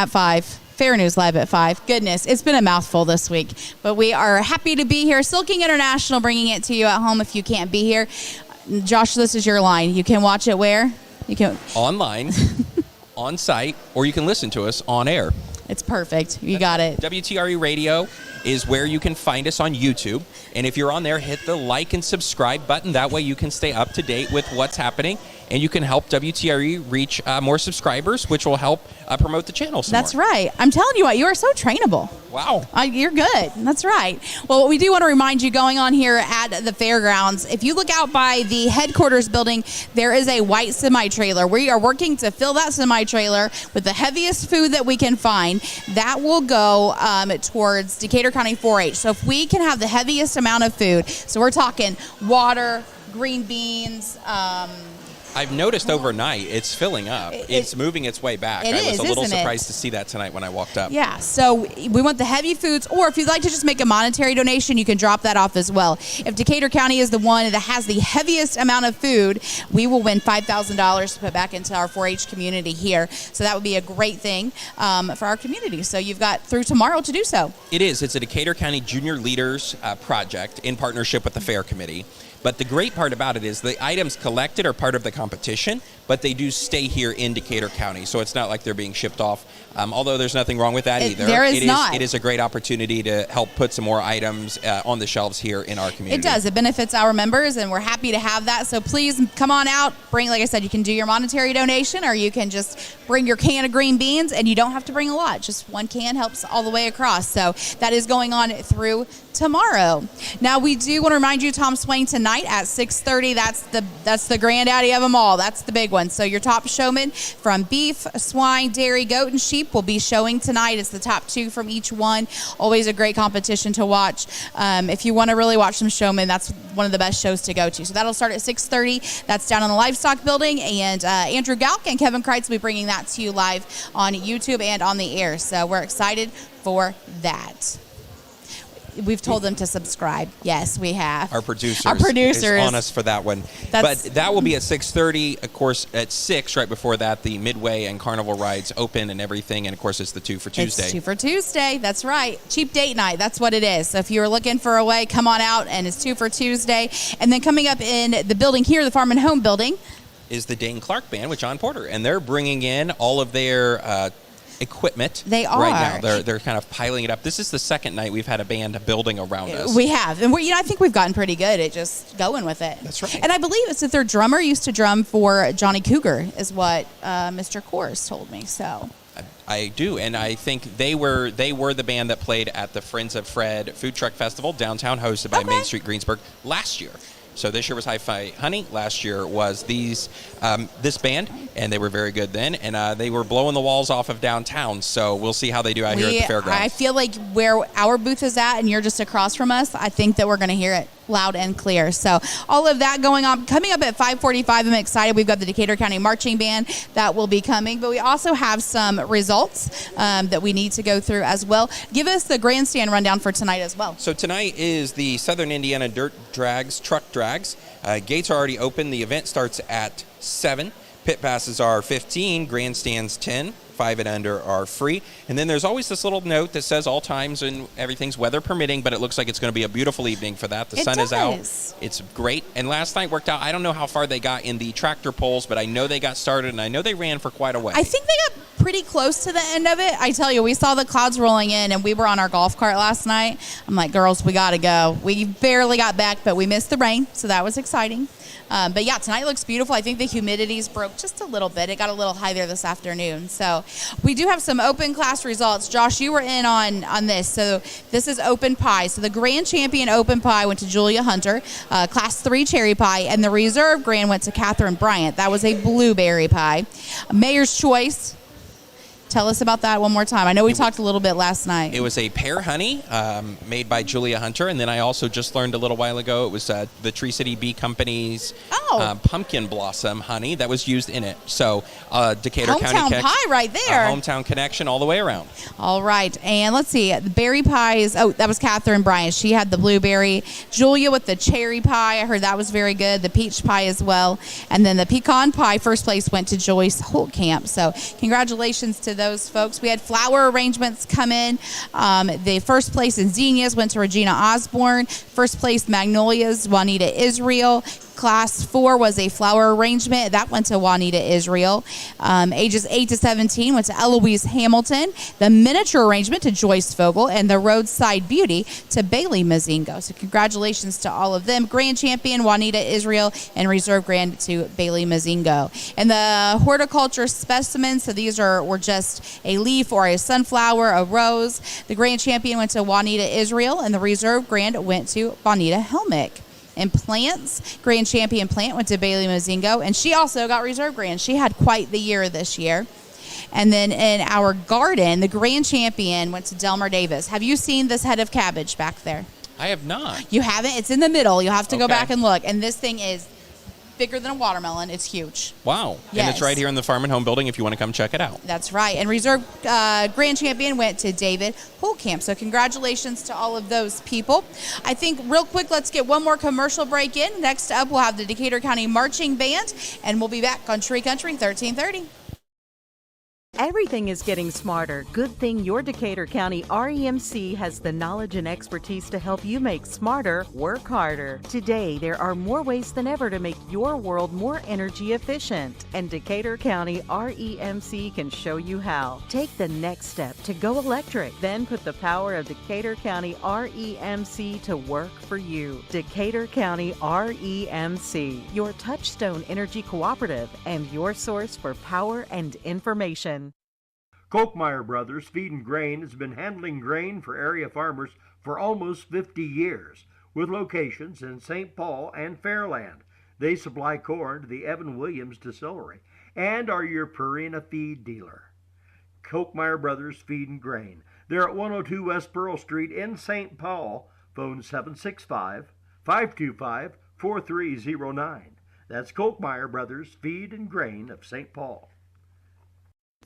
5. Fair News Live at 5. Goodness, it's been a mouthful this week, but we are happy to be here. Silking International bringing it to you at home if you can't be here. Josh, this is your line. You can watch it where? You can online, on site, or you can listen to us on air. It's perfect. You got it. WTRE Radio is where you can find us on YouTube. And if you're on there, hit the like and subscribe button. That way you can stay up to date with what's happening. And you can help WTRE reach more subscribers, which will help promote the channel some That's more. right. I'm telling you what, you are so trainable. Wow. You're good. That's right. Well, we do want to remind you, going on here at the fairgrounds, if you look out by the headquarters building, there is a white semi-trailer. We are working to fill that semi-trailer with the heaviest food that we can find. That will go towards Decatur County 4-H. So if we can have the heaviest amount of food, so we're talking water, green beans, I've noticed overnight it's filling up. It's moving its way back. I was a little surprised to see that tonight when I walked up. Yeah, so we want the heavy foods, or if you'd like to just make a monetary donation, you can drop that off as well. If Decatur County is the one that has the heaviest amount of food, we will win $5,000 to put back into our 4-H community here. So that would be a great thing for our community. So you've got through tomorrow to do so. It is. It's a Decatur County Junior Leaders project in partnership with the Fair Committee. But the great part about it is the items collected are part of the competition, but they do stay here in Decatur County, so it's not like they're being shipped off, although there's nothing wrong with that either. There is not. It is a great opportunity to help put some more items on the shelves here in our community. It does. It benefits our members, and we're happy to have that. So please come on out. Bring, like I said, you can do your monetary donation, or you can just bring your can of green beans, and you don't have to bring a lot. Just one can helps all the way across. So that is going on through tomorrow. Now, we do want to remind you, Tom Swain tonight at 6:30. That's the granddaddy of them all. That's the big one. So your top showmen from beef, swine, dairy, goat, and sheep will be showing tonight. It's the top 2 from each one. Always a great competition to watch. If you want to really watch some showmen, that's one of the best shows to go to. So that'll start at 6:30. That's down in the Livestock Building. And Andrew Galk and Kevin Kreitz will be bringing that to you live on YouTube and on the air. So we're excited for that. We've told them to subscribe. Yes, we have. Our producers is on us for that one. But that will be at 6:30. Of course, at 6, right before that, the Midway and Carnival rides open and everything. And, of course, it's the 2 for Tuesday. It's 2 for Tuesday. That's right. Cheap date night. That's what it is. So if you're looking for a way, come on out. And it's 2 for Tuesday. And then coming up in the building here, the Farm and Home building, is the Dane Clark Band with John Porter. And they're bringing in all of their equipment. They are. Right now. They're kind of piling it up. This is the second night we've had a band building around us. We have. And I think we've gotten pretty good at just going with it. That's right. And I believe it's that their drummer used to drum for Johnny Cougar is what Mr. Kors told me. So I do, and I think they were the band that played at the Friends of Fred Food Truck Festival downtown, hosted by Main Street Greensburg last year. So this year was Hi-Fi Honey. Last year was this band, and they were very good then. And they were blowing the walls off of downtown. So we'll see how they do out here at the fairgrounds. I feel like where our booth is at, and you're just across from us, I think that we're going to hear it loud and clear. So all of that going on. Coming up at 5:45, I'm excited. We've got the Decatur County Marching Band that will be coming. But we also have some results that we need to go through as well. Give us the grandstand rundown for tonight as well. So tonight is the Southern Indiana Dirt Drags, Truck Drags. Gates are already open. The event starts at 7. Pit passes are 15. Grandstands 10. 5 and under are free. And then there's always this little note that says all times and everything's weather permitting, but it looks like it's going to be a beautiful evening for that. The sun is out. It's great. And last night worked out. I don't know how far they got in the tractor polls, but I know they got started, and I know they ran for quite a way. I think they got pretty close to the end of it. I tell you, we saw the clouds rolling in, and we were on our golf cart last night. I'm like, girls, we got to go. We barely got back, but we missed the rain, so that was exciting. But yeah, tonight looks beautiful. I think the humidity's broke just a little bit. It got a little high there this afternoon. So we do have some open class results. Josh, you were in on this. So this is open pie. So the grand champion open pie went to Julia Hunter, class 3 cherry pie, and the reserve grand went to Catherine Bryant. That was a blueberry pie. Mayor's choice. Tell us about that one more time. I know we talked a little bit last night. It was a pear honey made by Julia Hunter. And then I also just learned a little while ago it was the Tree City Bee Company's pumpkin blossom honey that was used in it. So Decatur County hometown pie right there. Hometown connection all the way around. All right. And let's see. The berry pies. Oh, that was Catherine Bryant. She had the blueberry. Julia with the cherry pie. I heard that was very good. The peach pie as well. And then the pecan pie, first place went to Joyce Holtcamp. So congratulations to those folks. We had flower arrangements come in. The first place in Zinnias went to Regina Osborne. First place Magnolias, Juanita Israel. Class 4 was a flower arrangement. That went to Juanita Israel. Ages 8 to 17 went to Eloise Hamilton. The miniature arrangement to Joyce Vogel. And the roadside beauty to Bailey Mazingo. So congratulations to all of them. Grand champion Juanita Israel and reserve grand to Bailey Mazingo. And the horticulture specimens, so these were just a leaf or a sunflower, a rose. The grand champion went to Juanita Israel and the reserve grand went to Bonita Helmick. And plants, grand champion plant went to Bailey Mazingo, and she also got reserve grand. She had quite the year this year. And then in our garden, the grand champion went to Delmer Davis. Have you seen this head of cabbage back there? I have not. You haven't? It's in the middle. You'll have to go back and look. And this thing is bigger than a watermelon. It's huge. Wow. Yes. And it's right here in the Farm and Home building if you want to come check it out. That's right. And reserve grand champion went to David Holtcamp. So congratulations to all of those people. I think real quick, let's get one more commercial break in. Next up, we'll have the Decatur County Marching Band, and we'll be back on Tree Country 1330. Everything is getting smarter. Good thing your Decatur County REMC has the knowledge and expertise to help you make smarter, work harder. Today, there are more ways than ever to make your world more energy efficient, and Decatur County REMC can show you how. Take the next step to go electric, then put the power of Decatur County REMC to work for you. Decatur County REMC, your touchstone energy cooperative and your source for power and information. Kochmeyer Brothers Feed and Grain has been handling grain for area farmers for almost 50 years, with locations in St. Paul and Fairland. They supply corn to the Evan Williams Distillery and are your Purina feed dealer. Kochmeyer Brothers Feed and Grain. They're at 102 West Pearl Street in St. Paul. Phone 765-525-4309. That's Kochmeyer Brothers Feed and Grain of St. Paul.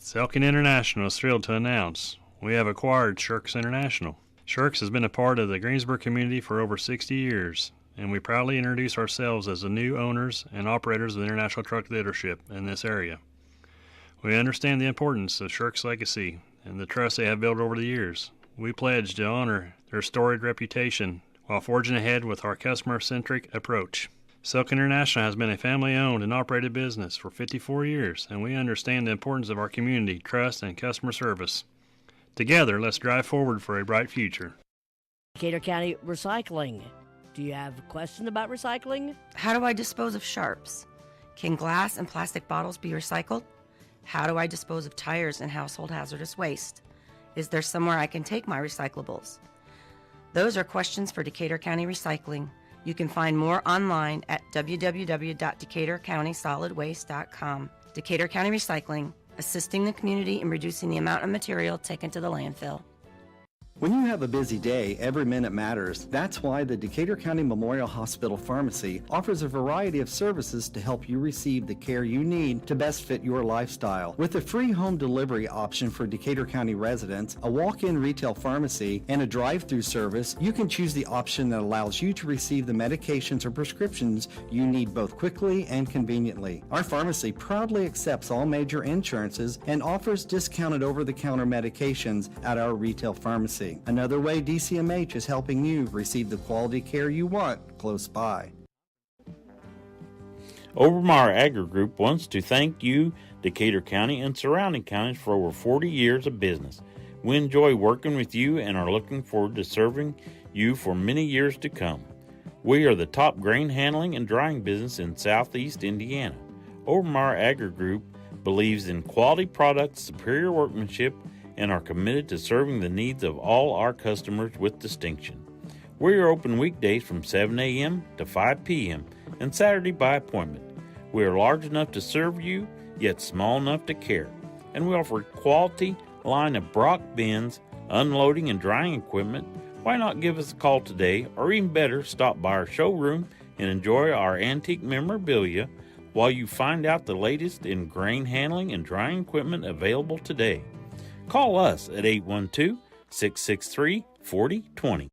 Selkin International is thrilled to announce we have acquired Shirks International. Shirks has been a part of the Greensboro community for over 60 years, and we proudly introduce ourselves as the new owners and operators of the International Truck Dealership in this area. We understand the importance of Shirks' legacy and the trust they have built over the years. We pledge to honor their storied reputation while forging ahead with our customer-centric approach. Silk International has been a family-owned and operated business for 54 years, and we understand the importance of our community, trust, and customer service. Together, let's drive forward for a bright future. Decatur County Recycling. Do you have a question about recycling? How do I dispose of sharps? Can glass and plastic bottles be recycled? How do I dispose of tires and household hazardous waste? Is there somewhere I can take my recyclables? Those are questions for Decatur County Recycling. You can find more online at www.decaturcountysolidwaste.com. Decatur County Recycling, assisting the community in reducing the amount of material taken to the landfill. When you have a busy day, every minute matters. That's why the Decatur County Memorial Hospital Pharmacy offers a variety of services to help you receive the care you need to best fit your lifestyle. With a free home delivery option for Decatur County residents, a walk-in retail pharmacy, and a drive-through service, you can choose the option that allows you to receive the medications or prescriptions you need both quickly and conveniently. Our pharmacy proudly accepts all major insurances and offers discounted over-the-counter medications at our retail pharmacy. Another way DCMH is helping you receive the quality care you want close by. Overmeyer Agri Group wants to thank you, Decatur County and surrounding counties, for over 40 years of business. We enjoy working with you and are looking forward to serving you for many years to come. We are the top grain handling and drying business in southeast Indiana. Overmeyer Agri Group believes in quality products, superior workmanship, and are committed to serving the needs of all our customers with distinction. We are open weekdays from 7 a.m. to 5 p.m. and Saturday by appointment. We are large enough to serve you, yet small enough to care. And we offer a quality line of Brock bins, unloading and drying equipment. Why not give us a call today, or even better, stop by our showroom and enjoy our antique memorabilia while you find out the latest in grain handling and drying equipment available today. Call us at 812-663-4020.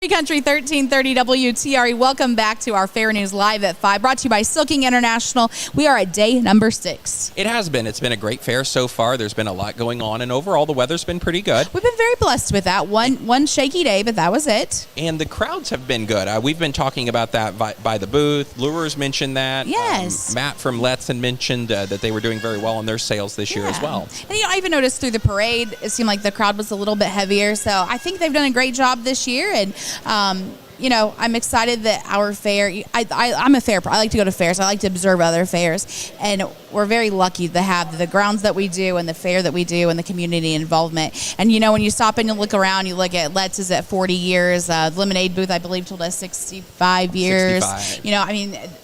Country 1330 WTRE. Welcome back to our Fair News Live at 5, brought to you by Silking International. We are at day number 6. It has been. It's been a great fair so far. There's been a lot going on, and overall the weather's been pretty good. We've been very blessed with that. One shaky day, but that was it. And the crowds have been good. We've been talking about that by the booth. Lures mentioned that. Yes. Matt from Let's had mentioned that they were doing very well in their sales this year as well. And I even noticed through the parade, it seemed like the crowd was a little bit heavier. So I think they've done a great job this year. And I'm excited that our fair, I'm a fair, I like to go to fairs. I like to observe other fairs. And we're very lucky to have the grounds that we do and the fair that we do and the community involvement. And, when you stop and you look around, you look at Let's is at 40 years. Lemonade booth, I believe, told us 65 years. 65.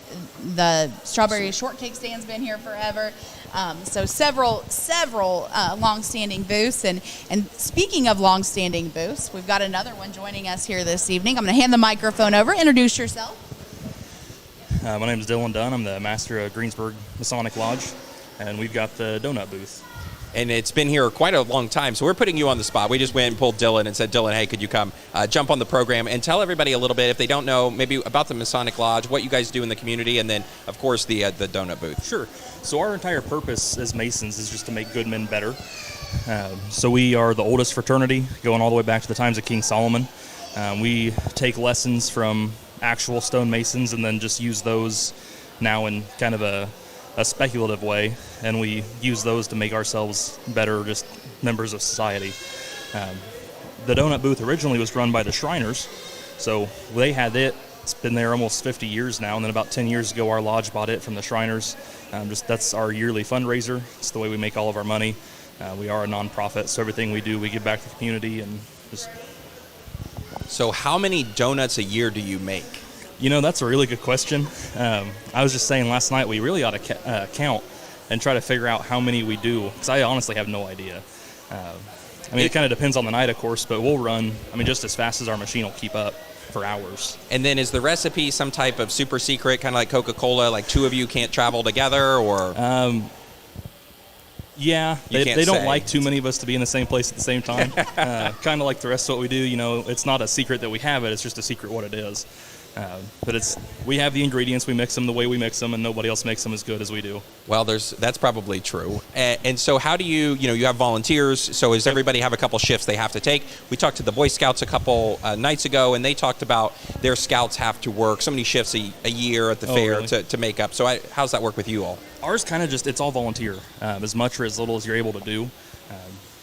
The strawberry shortcake stand's been here forever. So several long-standing booths. And speaking of long-standing booths, we've got another one joining us here this evening. I'm going to hand the microphone over. Introduce yourself. My name is Dylan Dunn. I'm the master of Greensburg Masonic Lodge, and we've got the donut booth. And it's been here quite a long time, so we're putting you on the spot. We just went and pulled Dylan and said, Dylan, hey, could you come jump on the program and tell everybody a little bit, if they don't know, maybe about the Masonic Lodge, what you guys do in the community, and then, of course, the donut booth. Sure. So our entire purpose as Masons is just to make good men better. So we are the oldest fraternity, going all the way back to the times of King Solomon. We take lessons from actual stonemasons and then just use those now in kind of a speculative way, and we use those to make ourselves better, just members of society. The donut booth originally was run by the Shriners, so they had it. It's been there almost 50 years now, and then about 10 years ago our lodge bought it from the Shriners. That's our yearly fundraiser. It's the way we make all of our money. We are a nonprofit, so everything we do, we give back to the community and just So how many donuts a year do you make? You know, that's a really good question. I was just saying last night we really ought to count and try to figure out how many we do, because I honestly have no idea. I mean, it kind of depends on the night, of course, but we'll run, just as fast as our machine will keep up for hours. And then is the recipe some type of super secret, kind of like Coca-Cola, like two of you can't travel together, or? Yeah, they don't like too many of us to be in the same place at the same time. Kind of like the rest of what we do, it's not a secret that we have it, it's just a secret what it is. But we have the ingredients, we mix them the way we mix them, and nobody else makes them as good as we do. Well, that's probably true. And so how do you have volunteers, so does everybody have a couple shifts they have to take? We talked to the Boy Scouts a couple nights ago, and they talked about their scouts have to work so many shifts a year at the fair really? to make up. So how's that work with you all? Ours kind of it's all volunteer, as much or as little as you're able to do.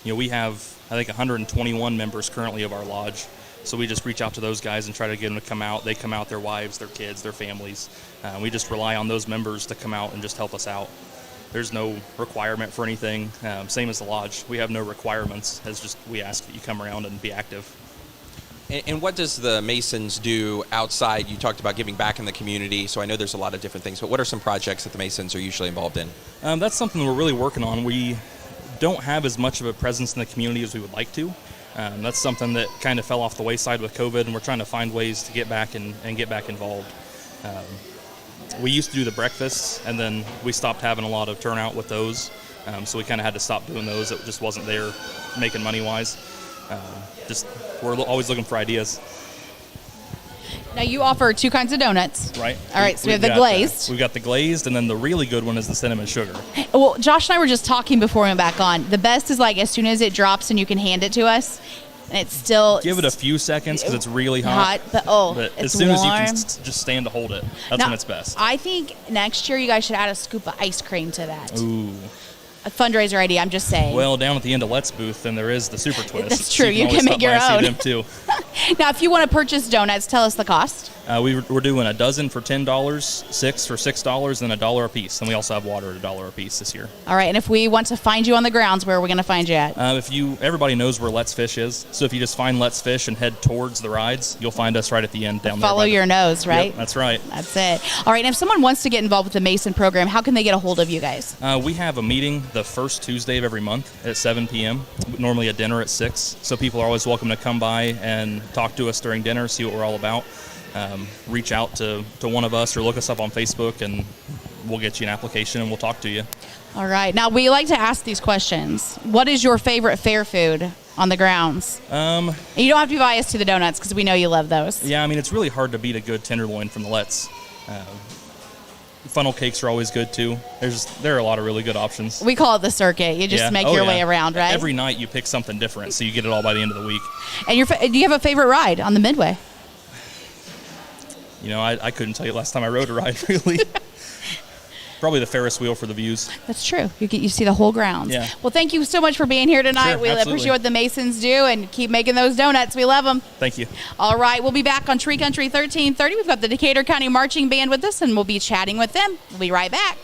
We have, I think, 121 members currently of our lodge. So we just reach out to those guys and try to get them to come out. They come out, their wives, their kids, their families. We just rely on those members to come out and just help us out. There's no requirement for anything. Same as the lodge. We have no requirements. It's just we ask that you come around and be active. And what does the Masons do outside? You talked about giving back in the community, so I know there's a lot of different things, but what are some projects that the Masons are usually involved in? That's something we're really working on. We don't have as much of a presence in the community as we would like to. That's something that kind of fell off the wayside with COVID, and we're trying to find ways to get back and get back involved. We used to do the breakfasts, and then we stopped having a lot of turnout with those, so we kind of had to stop doing those. It just wasn't there making money-wise. We're always looking for ideas. Now, you offer two kinds of donuts. Right. All right, so we have the glazed. We've got the glazed, and then the really good one is the cinnamon sugar. Well, Josh and I were just talking before we went back on. The best is like as soon as it drops and you can hand it to us, and it's still... Give it a few seconds because it's really hot. But as it's soon warm. as you can just stand to hold it, that's when it's best. I think next year you guys should add a scoop of ice cream to that. Ooh. A fundraiser idea, I'm just saying. Well, down at the end of Let's booth, then there is the Super Twist. That's true. So you can make your own. Them too. Now, if you want to purchase donuts, tell us the cost. We're doing a dozen for $10, 6 for $6, and $1 a piece. And we also have water at $1 a piece this year. All right, and if we want to find you on the grounds, where are we going to find you at? Everybody knows where Let's Fish is. So if you just find Let's Fish and head towards the rides, you'll find us right at the end down there. Follow your nose, right? Yep, that's right. That's it. All right, and if someone wants to get involved with the Mason program, how can they get a hold of you guys? We have a meeting the first Tuesday of every month at 7 p.m., normally a dinner at 6. So people are always welcome to come by and talk to us during dinner, see what we're all about. Reach out to one of us or look us up on Facebook, and we'll get you an application and we'll talk to you. All right. Now, we like to ask these questions. What is your favorite fair food on the grounds? And you don't have to be biased to the donuts because we know you love those. Yeah, it's really hard to beat a good tenderloin from the Let's. Funnel cakes are always good too. There are a lot of really good options. We call it the circuit. You just make your way around, right? Every night you pick something different, so you get it all by the end of the week. And do you have a favorite ride on the Midway? I couldn't tell you last time I rode a ride, really. Probably the Ferris wheel for the views. That's true. You see the whole grounds. Yeah. Well, thank you so much for being here tonight. Sure, we absolutely. appreciate what the Masons do, and keep making those donuts. We love them. Thank you. All right. We'll be back on Tree Country 1330. We've got the Decatur County Marching Band with us, and we'll be chatting with them. We'll be right back.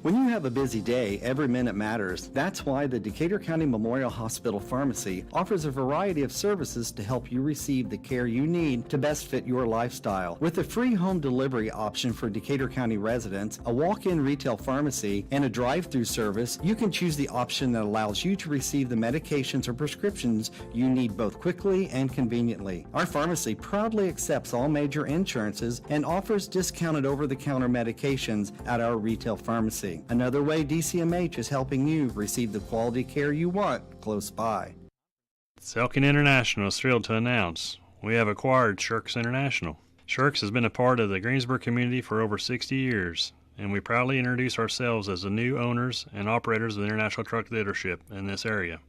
When you have a busy day, every minute matters. That's why the Decatur County Memorial Hospital Pharmacy offers a variety of services to help you receive the care you need to best fit your lifestyle. With a free home delivery option for Decatur County residents, a walk-in retail pharmacy, and a drive-through service, you can choose the option that allows you to receive the medications or prescriptions you need both quickly and conveniently. Our pharmacy proudly accepts all major insurances and offers discounted over-the-counter medications at our retail pharmacy. Another way DCMH is helping you receive the quality care you want close by. Selkin International is thrilled to announce we have acquired Shirks International. Shirks has been a part of the Greensboro community for over 60 years, and we proudly introduce ourselves as the new owners and operators of International Truck Leadership in this area.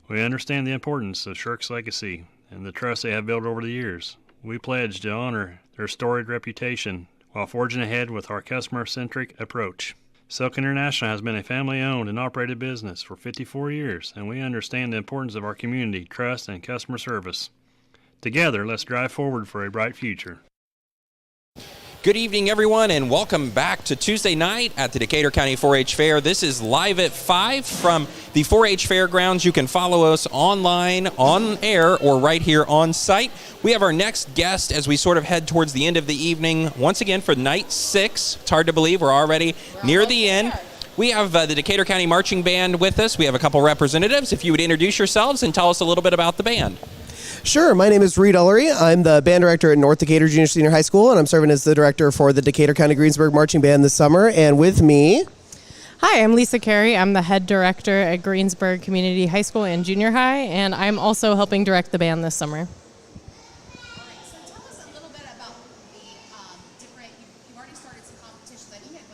We understand the importance of Shirks' legacy and the trust they have built over the years. We pledge to honor their storied reputation while forging ahead with our customer-centric approach. Selk International has been a family-owned and operated business for 54 years, and we understand the importance of our community, trust, and customer service. Together, let's drive forward for a bright future. Good evening, everyone, and welcome back to Tuesday night at the Decatur County 4-H Fair. This is Live at 5 from the 4-H Fairgrounds. You can follow us online, on air, or right here on site. We have our next guest as we sort of head towards the end of the evening. Once again, for night 6. It's hard to believe we're already near the end. We have the Decatur County Marching Band with us. We have a couple representatives. If you would introduce yourselves and tell us a little bit about the band. Sure. My name is Reed Ullery. I'm the band director at North Decatur Junior Senior High School, and I'm serving as the director for the Decatur County Greensburg Marching Band this summer. And with me... Hi, I'm Lisa Carey. I'm the head director at Greensburg Community High School and Junior High, and I'm also helping direct the band this summer.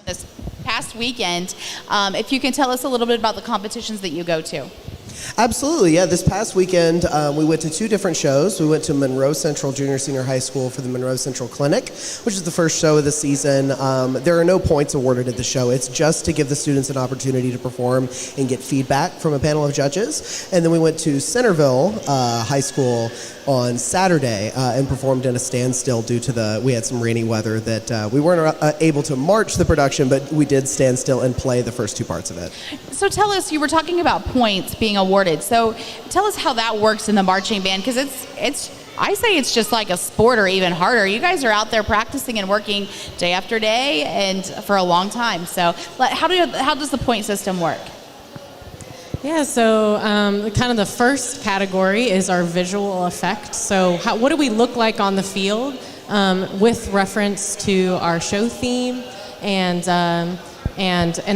This past weekend, if you can tell us a little bit about the competitions that you go to. Absolutely, yeah. This past weekend, we went to 2 different shows. We went to Monroe Central Junior Senior High School for the Monroe Central Clinic, which is the first show of the season. There are no points awarded at the show. It's just to give the students an opportunity to perform and get feedback from a panel of judges. And then we went to Centerville High School on Saturday and performed in a standstill due to we had some rainy weather that we weren't able to march the production, but we did stand still and play the first 2 parts of it. So tell us, you were talking about points being awarded. So tell us how that works in the marching band, because I say it's just like a sport or even harder. You guys are out there practicing and working day after day and for a long time. So how does the point system work? Yeah, so kind of the first category is our visual effect. So what do we look like on the field with reference to our show theme, and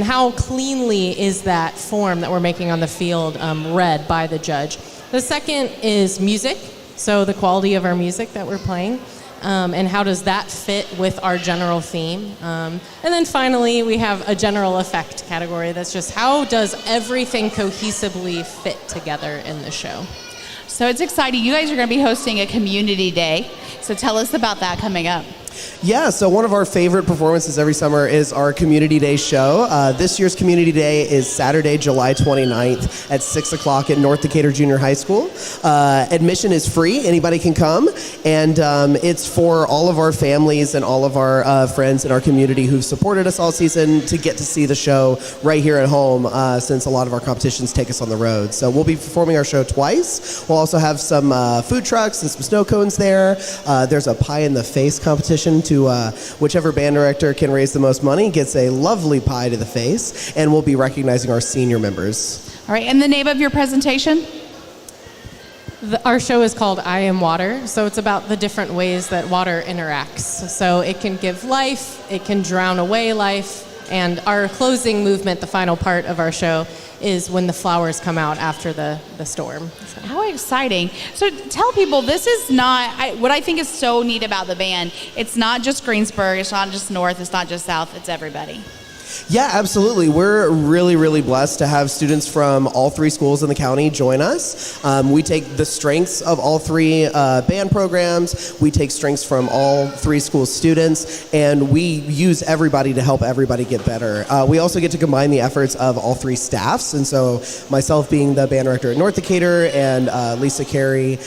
how cleanly is that form that we're making on the field read by the judge. The second is music, so the quality of our music that we're playing. And how does that fit with our general theme? And then finally, we have a general effect category. That's just how does everything cohesively fit together in the show? So it's exciting. You guys are going to be hosting a community day. So tell us about that coming up. Yeah, so one of our favorite performances every summer is our Community Day show. This year's Community Day is Saturday, July 29th at 6 o'clock at North Decatur Junior High School. Admission is free. Anybody can come. And it's for all of our families and all of our friends in our community who've supported us all season to get to see the show right here at home, since a lot of our competitions take us on the road. So we'll be performing our show twice. We'll also have some food trucks and some snow cones there. There's a pie in the face competition to whichever band director can raise the most money gets a lovely pie to the face, and we'll be recognizing our senior members. All right, and the name of your presentation? Our show is called I Am Water, so it's about the different ways that water interacts. So it can give life, it can drown away life, and our closing movement, the final part of our show, is when the flowers come out after the storm. So. How exciting. So tell people, this is not, what I think is so neat about the band, it's not just Greensburg, it's not just North, it's not just South, it's everybody. Yeah, absolutely. We're really, really blessed to have students from all 3 schools in the county join us. We take the strengths of all 3 band programs. We take strengths from all 3 school students, and we use everybody to help everybody get better. We also get to combine the efforts of all 3 staffs, and so myself being the band director at North Decatur, and Lisa Carey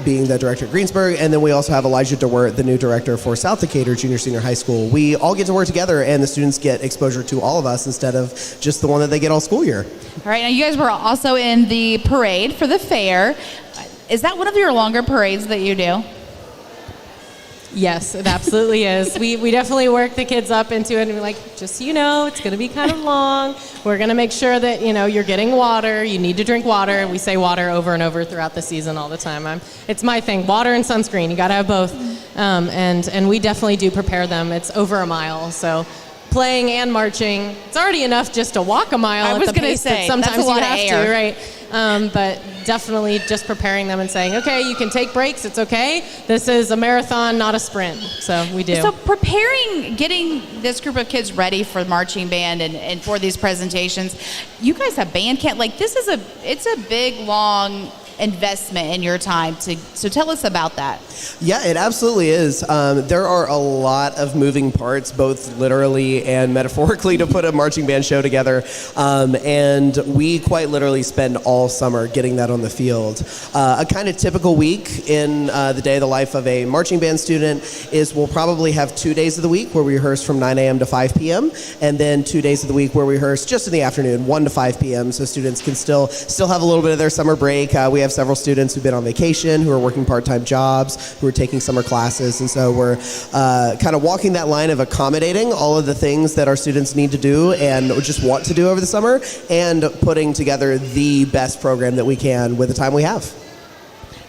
being the director at Greensburg, and then we also have Elijah DeWert, the new director for South Decatur Junior Senior High School. We all get to work together, and the students get exposure to all of us instead of just the one that they get all school year. All right, now you guys were also in the parade for the fair. Is that one of your longer parades that you do? Yes, it absolutely is. We definitely work the kids up into it, and we're like, just so you know, it's going to be kind of long. We're going to make sure that, you're getting water. You need to drink water. We say water over and over throughout the season all the time. It's my thing, water and sunscreen. You got to have both. And we definitely do prepare them. It's over a mile, so playing and marching, it's already enough just to walk a mile at the pace that sometimes you have to, right? But definitely just preparing them and saying, okay, you can take breaks, it's okay. This is a marathon, not a sprint. So we do. So getting this group of kids ready for marching band and for these presentations, you guys have band camp. Like it's a big, long investment in your time. So tell us about that. Yeah, it absolutely is. There are a lot of moving parts, both literally and metaphorically, to put a marching band show together. And we quite literally spend all summer getting that on the field. A kind of typical week in the day of the life of a marching band student is we'll probably have 2 days of the week where we rehearse from 9 a.m. to 5 p.m. and then 2 days of the week where we rehearse just in the afternoon, 1 to 5 p.m. so students can still have a little bit of their summer break. We have several students who've been on vacation, who are working part-time jobs, who are taking summer classes, and so we're kind of walking that line of accommodating all of the things that our students need to do and just want to do over the summer, and putting together the best program that we can with the time we have.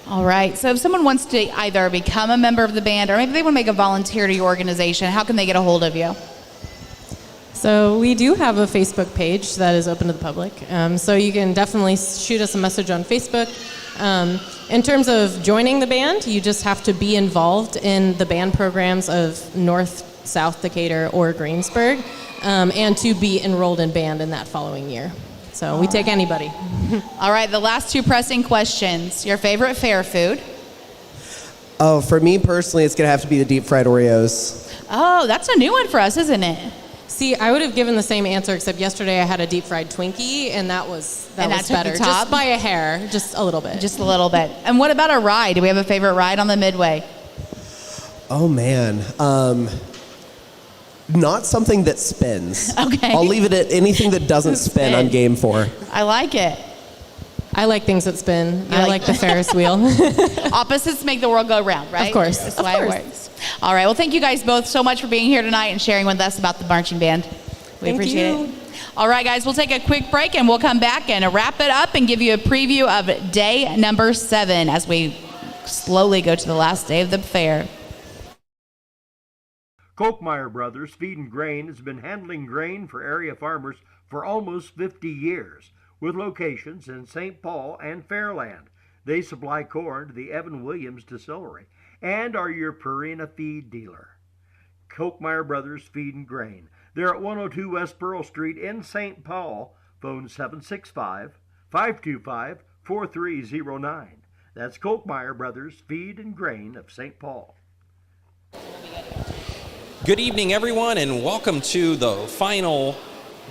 All right. So if someone wants to either become a member of the band or maybe they want to make a volunteer to your organization, how can they get a hold of you? So we do have a Facebook page that is open to the public. So you can definitely shoot us a message on Facebook. In terms of joining the band, you just have to be involved in the band programs of North, South Decatur, or Greensburg, and to be enrolled in band in that following year. So we take anybody. All right, the last two pressing questions. Your favorite fair food? Oh, for me personally, it's going to have to be the deep fried Oreos. Oh, that's a new one for us, isn't it? See, I would have given the same answer, except yesterday I had a deep fried Twinkie, and that was better. Just by a hair, just a little bit. Just a little bit. And what about a ride? Do we have a favorite ride on the Midway? Oh, man. Not something that spins. Okay. I'll leave it at anything that doesn't spin on game 4. I like it. I like things that spin. I like the Ferris wheel. Opposites make the world go round, right? Of course. That's why it works. All right. Well, thank you guys both so much for being here tonight and sharing with us about the marching band. We appreciate it. All right, guys. We'll take a quick break and we'll come back and wrap it up and give you a preview of day number 7 as we slowly go to the last day of the fair. Kochmeyer Brothers Feed and Grain has been handling grain for area farmers for almost 50 years, with locations in St. Paul and Fairland. They supply corn to the Evan Williams Distillery and are your Purina feed dealer. Kochmeyer Brothers Feed and Grain. They're at 102 West Pearl Street in St. Paul. Phone 765-525-4309. That's Kochmeyer Brothers Feed and Grain of St. Paul. Good evening, everyone, and welcome to the final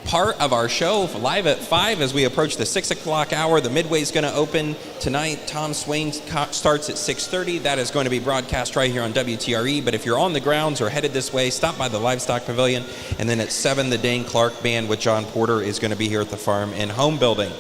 part of our show, live at 5 as we approach the 6 o'clock hour. The Midway is going to open tonight. Tom Swain starts at 6:30. That is going to be broadcast right here on WTRE. But if you're on the grounds or headed this way, stop by the Livestock Pavilion. And then at 7, the Dane Clark Band with John Porter is going to be here at the Farm and Home Building.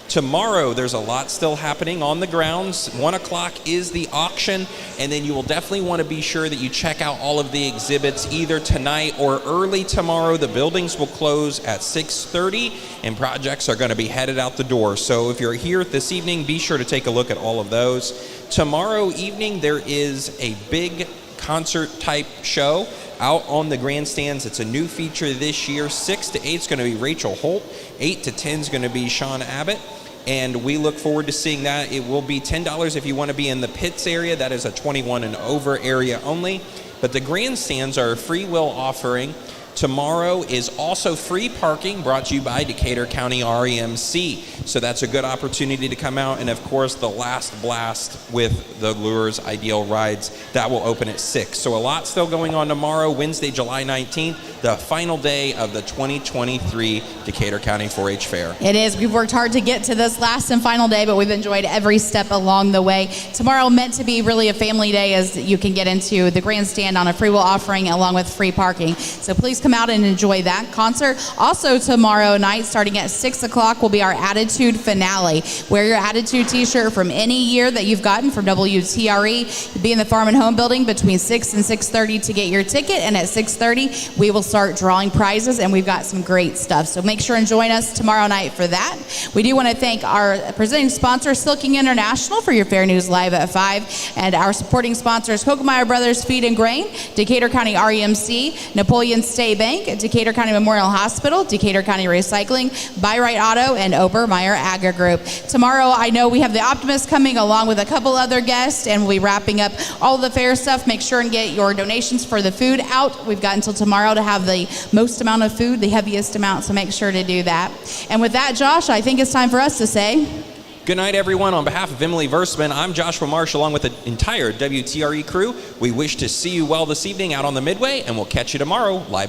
Tomorrow, there's a lot still happening on the grounds. 1 o'clock is the auction, and then you will definitely want to be sure that you check out all of the exhibits either tonight or early tomorrow. The buildings will close at 6:30, and projects are going to be headed out the door. So if you're here this evening, be sure to take a look at all of those. Tomorrow evening, there is a big concert-type show out on the grandstands. It's a new feature this year. 6 to 8 is going to be Rachel Holt. 8 to 10 is going to be Sean Abbott. And we look forward to seeing that. It will be $10 if you want to be in the pits area. That is a 21 and over area only. But the grandstands are a free will offering. Tomorrow is also free parking brought to you by Decatur County REMC. So that's a good opportunity to come out. And of course, the last blast with the Lures Ideal Rides, that will open at 6. So a lot still going on tomorrow, Wednesday, July 19th, the final day of the 2023 Decatur County 4-H Fair. It is. We've worked hard to get to this last and final day, but we've enjoyed every step along the way. Tomorrow meant to be really a family day as you can get into the grandstand on a free will offering along with free parking. So please come out and enjoy that concert. Also tomorrow night, starting at 6 o'clock, will be our Attitude finale. Wear your Attitude t-shirt from any year that you've gotten from WTRE. Be in the Farm and Home Building between 6 and 6:30 to get your ticket, and at 6:30 we will start drawing prizes, and we've got some great stuff. So make sure and join us tomorrow night for that. We do want to thank our presenting sponsor, Silking International, for your Fair News Live at 5, and our supporting sponsors, Kochmeyer Brothers Feed and Grain, Decatur County REMC, Napoleon State Bank, Decatur County Memorial Hospital, Decatur County Recycling, Byright Auto, and Obermeyer Agri Group. Tomorrow, I know we have the Optimist coming along with a couple other guests, and we'll be wrapping up all the fair stuff. Make sure and get your donations for the food out. We've got until tomorrow to have the most amount of food, the heaviest amount, so make sure to do that. And with that, Josh, I think it's time for us to say Good night, everyone. On behalf of Emily Versman, I'm Joshua Marsh, along with the entire WTRE crew. We wish to see you well this evening out on the Midway, and we'll catch you tomorrow live.